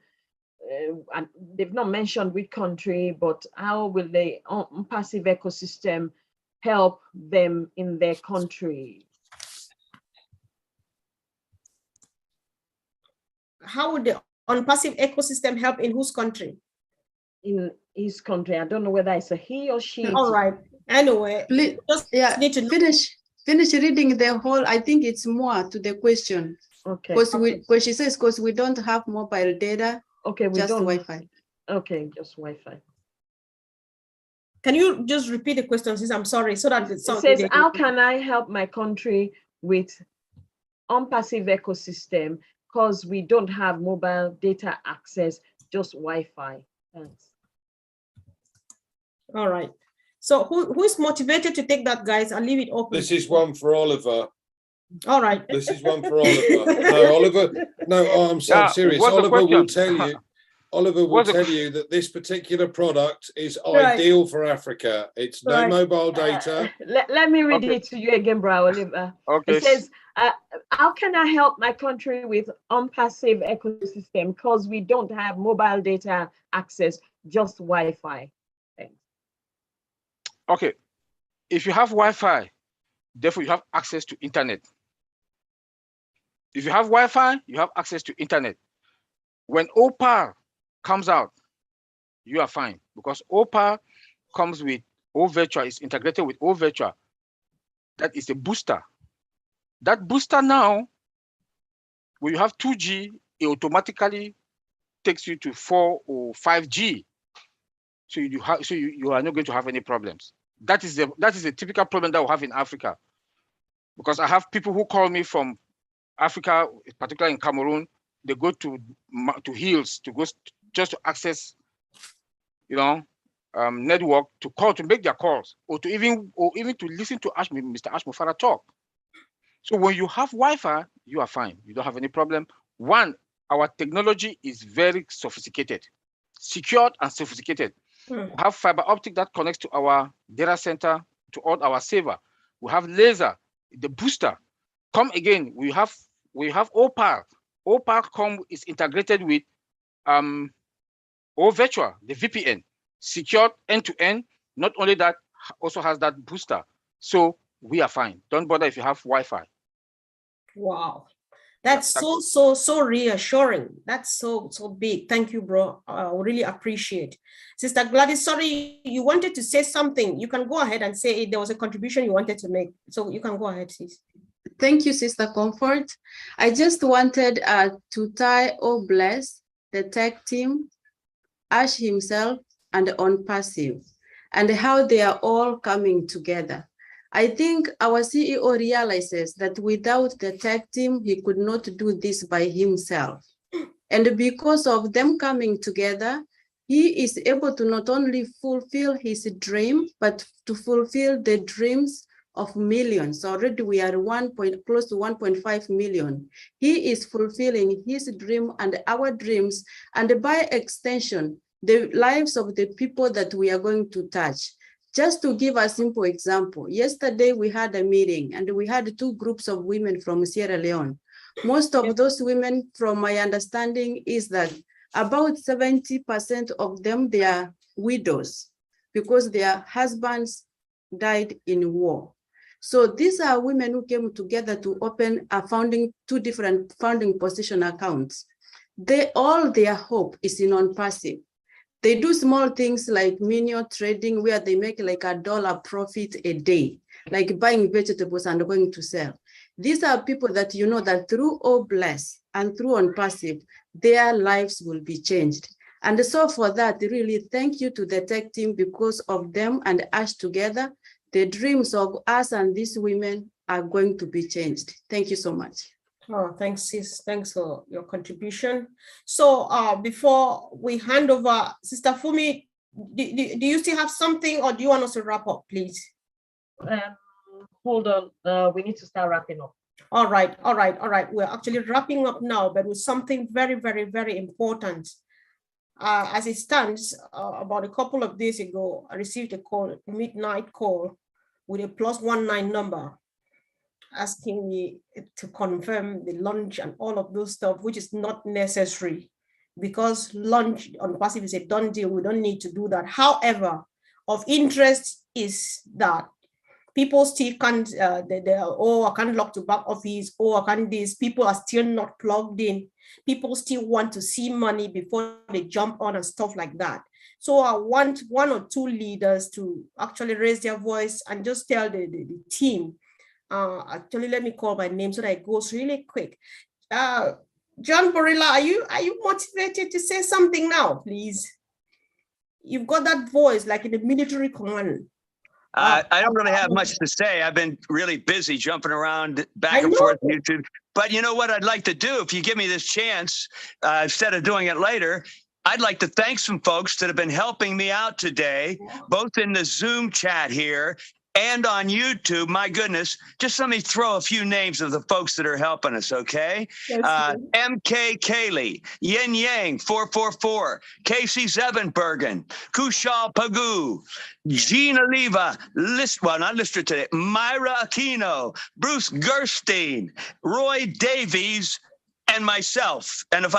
S6: and they've not mentioned which country, but how will the OnPassive ecosystem help them in their country?
S7: How would the OnPassive ecosystem help in whose country?
S6: In his country. I don't know whether it's a he or she.
S7: All right. Anyway,
S11: Please,
S7: just need to
S11: finish reading the whole. I think it's more to the question.
S6: Okay.
S11: Because she says, because we don't have mobile data.
S6: Okay, we
S11: just
S6: don't.
S11: Wi-Fi.
S6: Okay, just Wi-Fi.
S7: Can you just repeat the question, sis? I'm sorry. So that it
S6: says, how can I help my country with OnPassive ecosystem? Because we don't have mobile data access, just Wi-Fi. Thanks.
S7: All right. So who's motivated to take that, guys? I'll leave it open.
S5: This is one for Oliver.
S7: All right.
S5: This is one for Oliver. No, Oliver. No, I'm so
S9: Yeah,
S5: serious.
S9: what's the
S5: Oliver will
S9: question?
S5: tell you. Oliver will
S9: What's the-
S5: tell you that this particular product is
S7: Right.
S5: ideal for Africa. It's no
S7: Right.
S5: mobile data.
S6: Let me read
S9: Okay.
S6: it to you again, bro, Oliver.
S9: Okay.
S6: It says, how can I help my country with unpassive ecosystem? Because we don't have mobile data access, just Wi-Fi. Thanks.
S9: Okay. If you have Wi-Fi, therefore you have access to internet. If you have Wi-Fi, you have access to internet. When OPAR comes out, you are fine because OPAR comes with OVirtua, is integrated with OVirtua. That is a booster. That booster now, when you have 2G, it automatically takes you to 4 or 5G. So you are not going to have any problems. That is a typical problem that we have in Africa. Because I have people who call me from Africa, particularly in Cameroon, they go to hills to go just to access, network to call to make their calls or even to listen to Mr. Ash Mufara talk. So when you have Wi-Fi, you are fine. You don't have any problem. One, our technology is very sophisticated, secured and sophisticated. We have fiber optic that connects to our data center, to all our server. We have laser, the booster. Come again, we have OPAR. OPAR is integrated with OVirtua, the VPN, secured end-to-end. Not only that, also has that booster. So we are fine. Don't bother if you have Wi-Fi.
S7: Wow. That's so reassuring. That's so big. Thank you, bro. I really appreciate. Sister Gladys, sorry, you wanted to say something. You can go ahead and say there was a contribution you wanted to make. So you can go ahead, sis.
S11: Thank you, Sister Comfort. I just wanted to tie Bless, the tech team, Ash himself, and OnPassive, and how they are all coming together. I think our CEO realizes that without the tech team, he could not do this by himself. And because of them coming together, he is able to not only fulfill his dream, but to fulfill the dreams of millions. Already we are close to 1.5 million. He is fulfilling his dream and our dreams, and by extension, the lives of the people that we are going to touch. Just to give a simple example, yesterday we had a meeting and we had 2 groups of women from Sierra Leone. Most of those women, from my understanding, is that about 70% of them, they are widows because their husbands died in war. So these are women who came together to open a 2 different founding position accounts. All their hope is in OnPassive. They do small things like minion trading where they make like $1 profit a day, like buying vegetables and going to sell. These are people that you know that through Bless and through OnPassive, their lives will be changed. And so for that, really thank you to the tech team. Because of them and us together, the dreams of us and these women are going to be changed. Thank you so much.
S7: Oh, thanks, sis. Thanks for your contribution. So before we hand over, Sister Fumi, do you still have something or do you want us to wrap up, please?
S6: Hold on, we need to start wrapping up.
S7: All right. We're actually wrapping up now, but with something very, very, very important. As it stands, about a couple of days ago, I received a call, a midnight call with a +19 number, asking me to confirm the launch and all of those stuff, which is not necessary because launch OnPassive is a done deal. We don't need to do that. However, of interest is that people still can't, I can't log to back office, I can't this. People are still not plugged in. People still want to see money before they jump on and stuff like that. So I want 1 or 2 leaders to actually raise their voice and just tell the team. Actually, let me call my name so that it goes really quick. John Borilla, are you motivated to say something now, please? You've got that voice like in the military command.
S13: I don't really have much to say. I've been really busy jumping around back and forth YouTube. But you know what I'd like to do, if you give me this chance, instead of doing it later, I'd like to thank some folks that have been helping me out today, both in the Zoom chat here and on YouTube. My goodness, just let me throw a few names of the folks that are helping us, okay? MK Kaylee, Yin Yang 444, Casey Zevenbergen, Kushal Pagu, Gina Leva, not listed today, Myra Aquino, Bruce Gerstein, Roy Davies, and myself. And if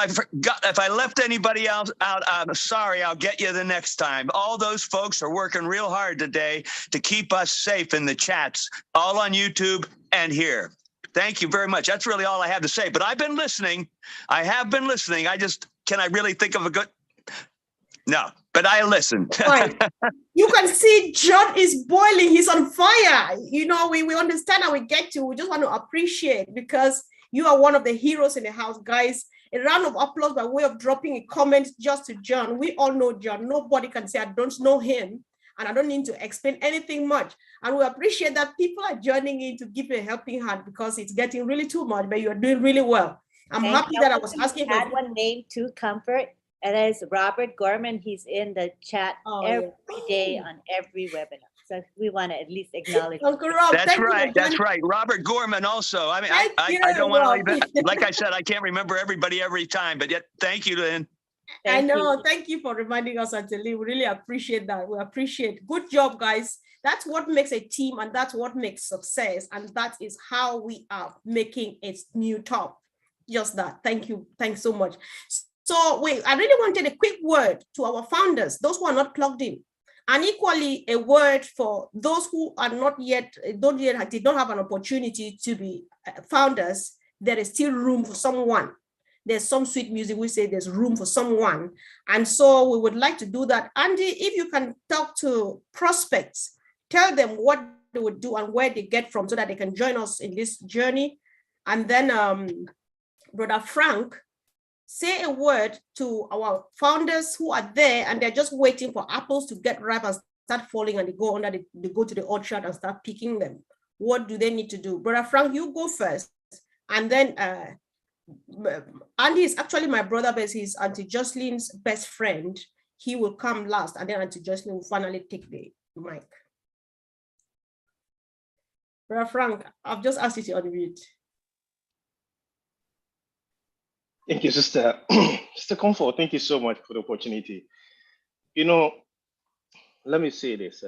S13: I left anybody else out, I'm sorry, I'll get you the next time. All those folks are working real hard today to keep us safe in the chats, all on YouTube and here. Thank you very much. That's really all I have to say. But I've been listening. I have been listening. Can I really think of a good? No, but I listen.
S7: Right. You can see John is boiling. He's on fire. You know, we understand how we get to. We just want to appreciate because you are one of the heroes in the house, guys. A round of applause by way of dropping a comment just to John. We all know John. Nobody can say I don't know him, and I don't need to explain anything much. And we appreciate that people are joining in to give you a helping hand because it's getting really too much, but you're doing really well. I'm happy that I was asking for
S3: one name to Comfort, and that is Robert Gorman. He's in the chat every day on every webinar. So we want to at least acknowledge.
S7: Uncle Rob,
S13: that's right. That's right. Robert Gorman also. I mean, I don't want to leave. Like I said, I can't remember everybody every time, but yet thank you, Lynn.
S7: I know. Thank you for reminding us, Anjali. We really appreciate that. We appreciate. Good job, guys. That's what makes a team, and that's what makes success. And that is how we are making a new top. Just that. Thank you. Thanks so much. So I really wanted a quick word to our founders, those who are not plugged in. And equally a word for those who are not yet, did not have an opportunity to be founders. There is still room for someone. There's some sweet music, we say there's room for someone. And so we would like to do that. Andy, if you can talk to prospects, tell them what they would do and where they get from so that they can join us in this journey. And then Brother Frank, say a word to our founders who are there and they're just waiting for apples to get ripe and start falling, and they go to the orchard and start picking them. What do they need to do? Brother Frank, you go first. And then Andy is actually my brother, but he's Auntie Jocelyn's best friend. He will come last, and then Auntie Jocelyn will finally take the mic. Brother Frank, I've just asked you to unmute.
S14: Thank you, Sister. Sister Comfort, thank you so much for the opportunity. You know, let me say this.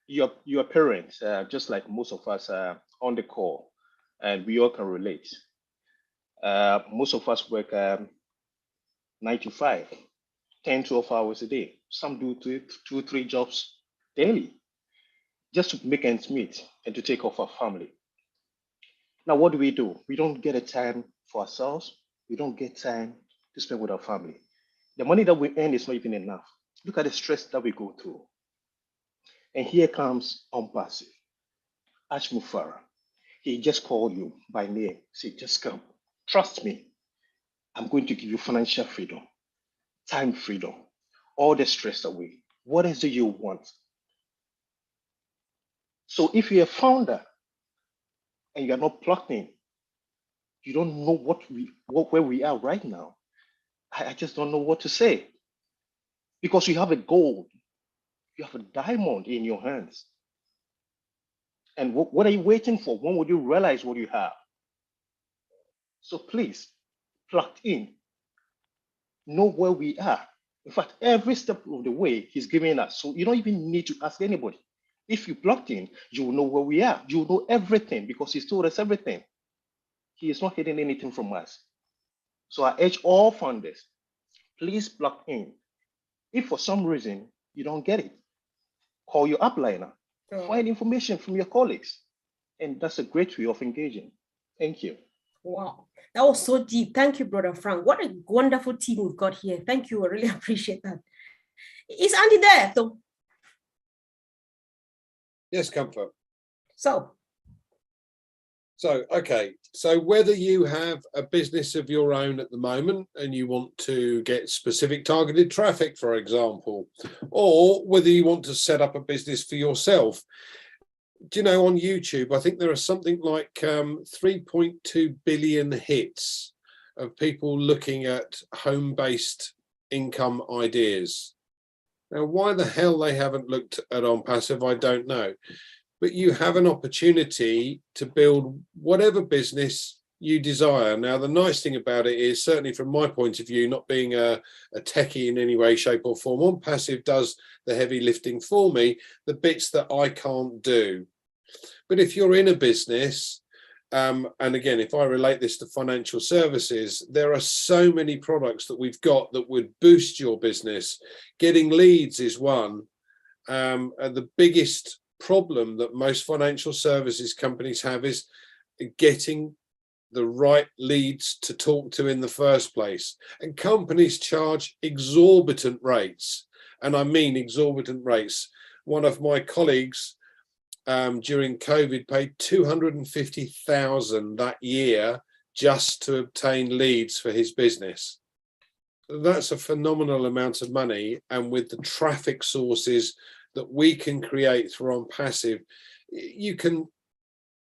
S14: Your parents, just like most of us on the call, and we all can relate. Most of us work 9 to 5, 10, 12 hours a day. Some do 2, 3 jobs daily, just to make ends meet and to take off our family. Now, what do? We don't get a time for ourselves. We don't get time to spend with our family. The money that we earn is not even enough. Look at the stress that we go through. And here comes OnPassive, Ashmufara. He just called you by name. Say, just come. Trust me. I'm going to give you financial freedom, time freedom, all the stress away. What else do you want? So if you're a founder and you're not plugged in, you don't know where we are right now. I just don't know what to say. Because you have a gold, you have a diamond in your hands. And what are you waiting for? When would you realize what you have? So please, plugged in, know where we are. In fact, every step of the way he's giving us. So you don't even need to ask anybody. If you plugged in, you will know where we are. You will know everything because he's told us everything. He is not hiding anything from us. So I urge all founders, please plug in. If for some reason you don't get it, call your upliner, find information from your colleagues. And that's a great way of engaging. Thank you.
S7: Wow, that was so deep. Thank you, Brother Frank. What a wonderful team we've got here. Thank you. I really appreciate that. Is Andy there?
S5: Yes, Comfort.
S7: So,
S5: okay. So whether you have a business of your own at the moment and you want to get specific targeted traffic, for example, or whether you want to set up a business for yourself, do you know, on YouTube, I think there are something like 3.2 billion hits of people looking at home-based income ideas. Now, why the hell they haven't looked at OnPassive, I don't know. But you have an opportunity to build whatever business you desire. Now, the nice thing about it is, certainly from my point of view, not being a techie in any way, shape or form, OnPassive does the heavy lifting for me, the bits that I can't do. But if you're in a business, and again, if I relate this to financial services, there are so many products that we've got that would boost your business. Getting leads is one. And the biggest problem that most financial services companies have is getting the right leads to talk to in the first place. And companies charge exorbitant rates. And I mean exorbitant rates. One of my colleagues during COVID paid $250,000 that year just to obtain leads for his business. That's a phenomenal amount of money. And with the traffic sources that we can create through OnPassive, you can,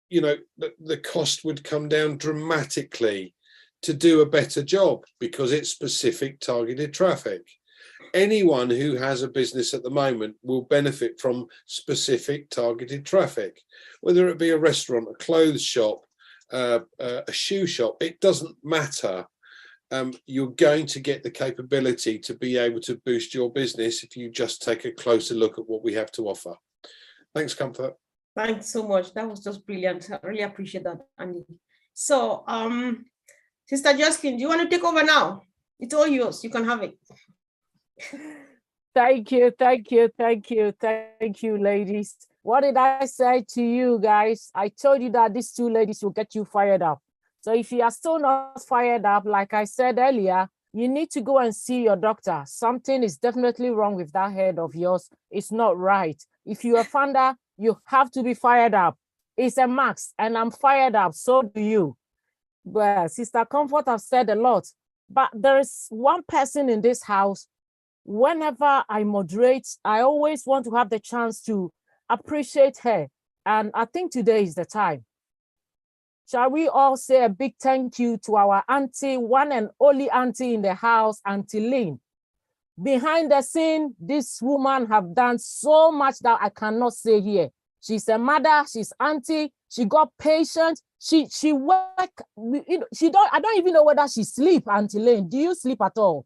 S5: you know, the cost would come down dramatically to do a better job because it's specific targeted traffic. Anyone who has a business at the moment will benefit from specific targeted traffic, whether it be a restaurant, a clothes shop, a shoe shop, it doesn't matter. You're going to get the capability to be able to boost your business if you just take a closer look at what we have to offer. Thanks, Comfort.
S7: Thanks so much. That was just brilliant. I really appreciate that, Andy. So, Sister Jocelyn, do you want to take over now? It's all yours. You can have it.
S1: Thank you, ladies. What did I say to you guys? I told you that these two ladies will get you fired up. So if you are still not fired up, like I said earlier, you need to go and see your doctor. Something is definitely wrong with that head of yours. It's not right. If you're a founder, you have to be fired up. It's a max, and I'm fired up. So do you. Well, Sister Comfort have said a lot, but there is one person in this house. Whenever I moderate, I always want to have the chance to appreciate her. And I think today is the time. Shall we all say a big thank you to our auntie, one and only auntie in the house, Auntie Lynn. Behind the scene, this woman have done so much that I cannot say here. She's a mother, she's auntie, she got patient, she work, I don't even know whether she sleep, Auntie Lynn. Do you sleep at all?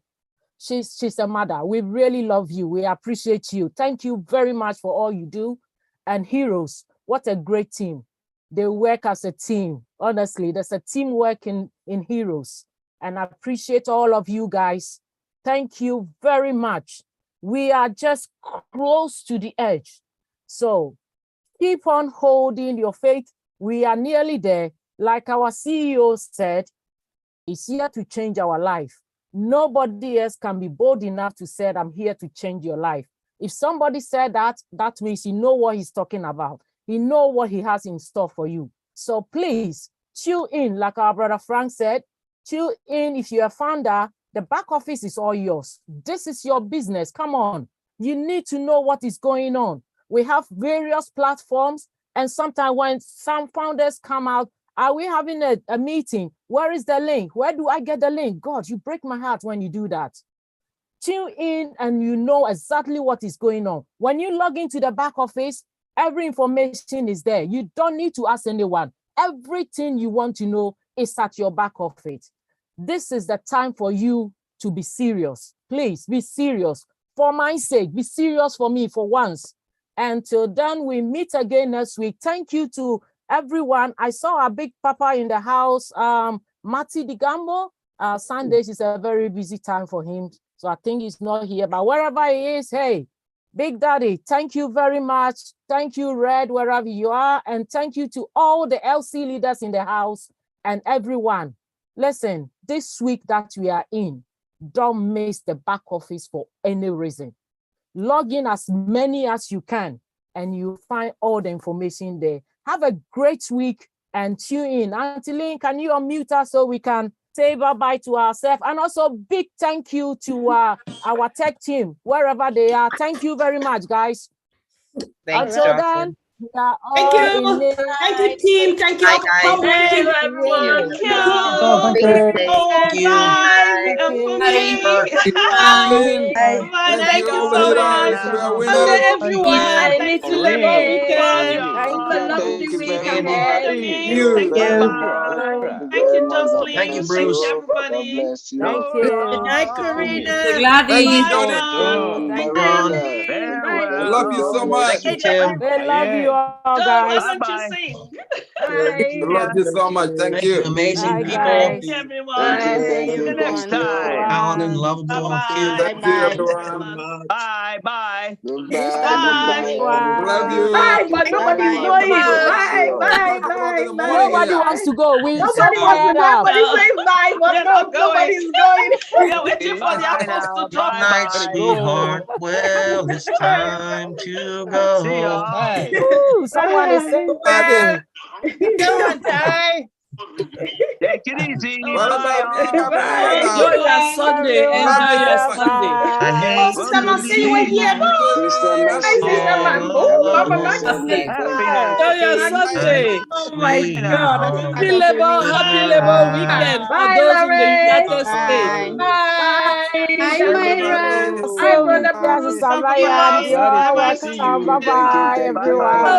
S1: She's a mother. We really love you. We appreciate you. Thank you very much for all you do. And Heroes, what a great team. They work as a team. Honestly, there's a teamwork in Heroes. And I appreciate all of you guys. Thank you very much. We are just close to the edge. So keep on holding your faith. We are nearly there. Like our CEO said, it's here to change our life. Nobody else can be bold enough to say, I'm here to change your life. If somebody said that, that means he knows what he's talking about. He knows what he has in store for you. So please tune in, like our brother Frank said, tune in. If you're a founder, the back office is all yours. This is your business. Come on. You need to know what is going on. We have various platforms, and sometimes when some founders come out, are we having a meeting? Where is the link? Where do I get the link? God, you break my heart when you do that. Tune in and you know exactly what is going on. When you log into the back office, every information is there. You don't need to ask anyone. Everything you want to know is at your back office. This is the time for you to be serious. Please be serious. For my sake, be serious for me for once. Until then, we meet again next week. Thank you to everyone. I saw a big papa in the house, Mati Digambo. Sundays is a very busy time for him. So I think he's not here, but wherever he is, hey, Big Daddy, thank you very much. Thank you, Red, wherever you are. And thank you to all the LC leaders in the house and everyone. Listen, this week that we are in, don't miss the back office for any reason. Log in as many as you can, and you find all the information there. Have a great week and tune in. Auntie Lynn, can you unmute us so we can say bye-bye to ourselves? And also big thank you to our tech team, wherever they are. Thank you very much, guys.
S15: Thanks,
S1: Until
S15: Jocelyn.
S1: then, We are
S7: Thank
S1: all
S7: you.
S1: in it.
S7: Thank you, team. Thank you.
S15: Bye, guys.
S7: Come
S6: Thank you,
S7: on,
S6: everyone.
S1: Thank
S6: Thank
S1: you.
S6: you. Oh,
S15: Thank you.
S6: bye.
S1: Thank
S6: And for
S1: you.
S6: me.
S15: Bye.
S6: Bye.
S8: Thank
S6: Thank
S8: you,
S6: you
S8: our
S6: so
S8: winners.
S6: much.
S8: We are
S6: Sunday,
S8: winners.
S6: everyone. Thank
S15: For
S6: you.
S15: real.
S6: Weekend.
S1: Thank
S6: Have a lovely
S15: Thank you
S6: week
S15: very
S6: ahead.
S15: much.
S1: you.
S8: You.
S6: Thank you.
S15: Very
S6: Bye.
S15: much.
S6: Thank you,
S15: God
S6: Jocelyn.
S12: Thank you,
S15: bless
S6: Thank you,
S12: Bruce.
S15: you. God
S6: everybody.
S15: bless you.
S1: Thank
S3: Good
S1: you.
S3: night,
S11: Mr.
S3: Karina.
S8: Thank you,
S11: Gladys.
S6: Bye
S8: Johnny.
S6: now.
S1: Thank
S6: Bye,
S8: I
S1: you.
S6: Andy. Bye,
S8: love you so much.
S12: Thank you,
S6: Joe.
S12: Tim.
S1: We love you all,
S6: Why
S1: guys.
S6: don't you sing?
S8: I love you so much. Thank
S12: Thank you,
S8: you.
S12: amazing
S1: Bye,
S12: people.
S1: guys.
S6: Everyone.
S15: Thank
S13: See
S15: you.
S13: you next
S15: Thank you.
S13: time.
S12: Talented,
S1: Bye.
S12: lovable, and cute.
S6: Bye-bye.
S8: Thank you, everyone.
S13: Bye. Bye.
S15: Goodbye.
S6: Bye.
S15: Goodbye,
S8: We love
S15: everybody.
S1: Bye.
S8: you.
S6: Bye, but nobody's
S15: Thank you.
S6: going.
S15: Thank
S6: Bye,
S15: you.
S8: It's
S6: bye,
S8: 5 o'clock in
S6: bye,
S8: the morning
S6: bye,
S1: Nobody
S8: here.
S1: wants
S6: bye.
S1: to go. We're so
S6: Nobody wants to
S1: fired
S6: go.
S1: up.
S6: Everybody says bye, but
S9: We're
S6: no,
S9: not going.
S6: nobody's going. We are waiting for the
S13: Bye
S6: apostle
S13: now.
S6: to drop
S12: Good
S13: Bye
S12: night,
S6: by.
S13: bye.
S12: sweetheart. Well, it's time to
S13: See
S12: go.
S13: y'all.
S1: Ooh, someone is saying
S6: Bye.
S1: that.
S9: Come on, Ty.
S13: Take it easy.
S8: What
S13: Bye
S8: about me,
S13: all.
S8: Gabriela?
S6: Bye.
S8: Now?
S6: Enjoy your
S1: Sunday.
S8: Love
S6: Enjoy
S8: you
S6: your
S8: so
S1: Everyone,
S8: much.
S6: Sunday.
S12: I
S6: Oh,
S12: hate
S1: bye.
S6: Sister
S12: to
S6: Nancy, you were
S12: see
S6: here.
S8: Sister
S6: Bye,
S8: Nancy.
S6: Sister Man.
S12: all
S6: Oh, Mama
S12: alone.
S6: Maxine.
S13: Happiness.
S6: Enjoy your
S12: My
S6: Sunday. Oh my God.
S12: sweetheart.
S6: Happy Labor weekend for
S12: Goodbye.
S6: those in the United States.
S1: Bye.
S6: Bye.
S11: Hi,
S6: Everybody.
S11: Myra.
S6: Hi,
S1: Awesome.
S6: Brother
S1: Yes,
S6: Bruce.
S1: Sister
S6: Papa
S1: Ryan,
S6: Miles.
S1: you're
S9: Daddy,
S6: Bye
S1: all
S9: good to
S6: bye,
S9: see
S6: Sister
S1: welcome.
S9: you.
S1: Bye
S6: Vivian.
S1: bye,
S13: Bye bye.
S1: everyone.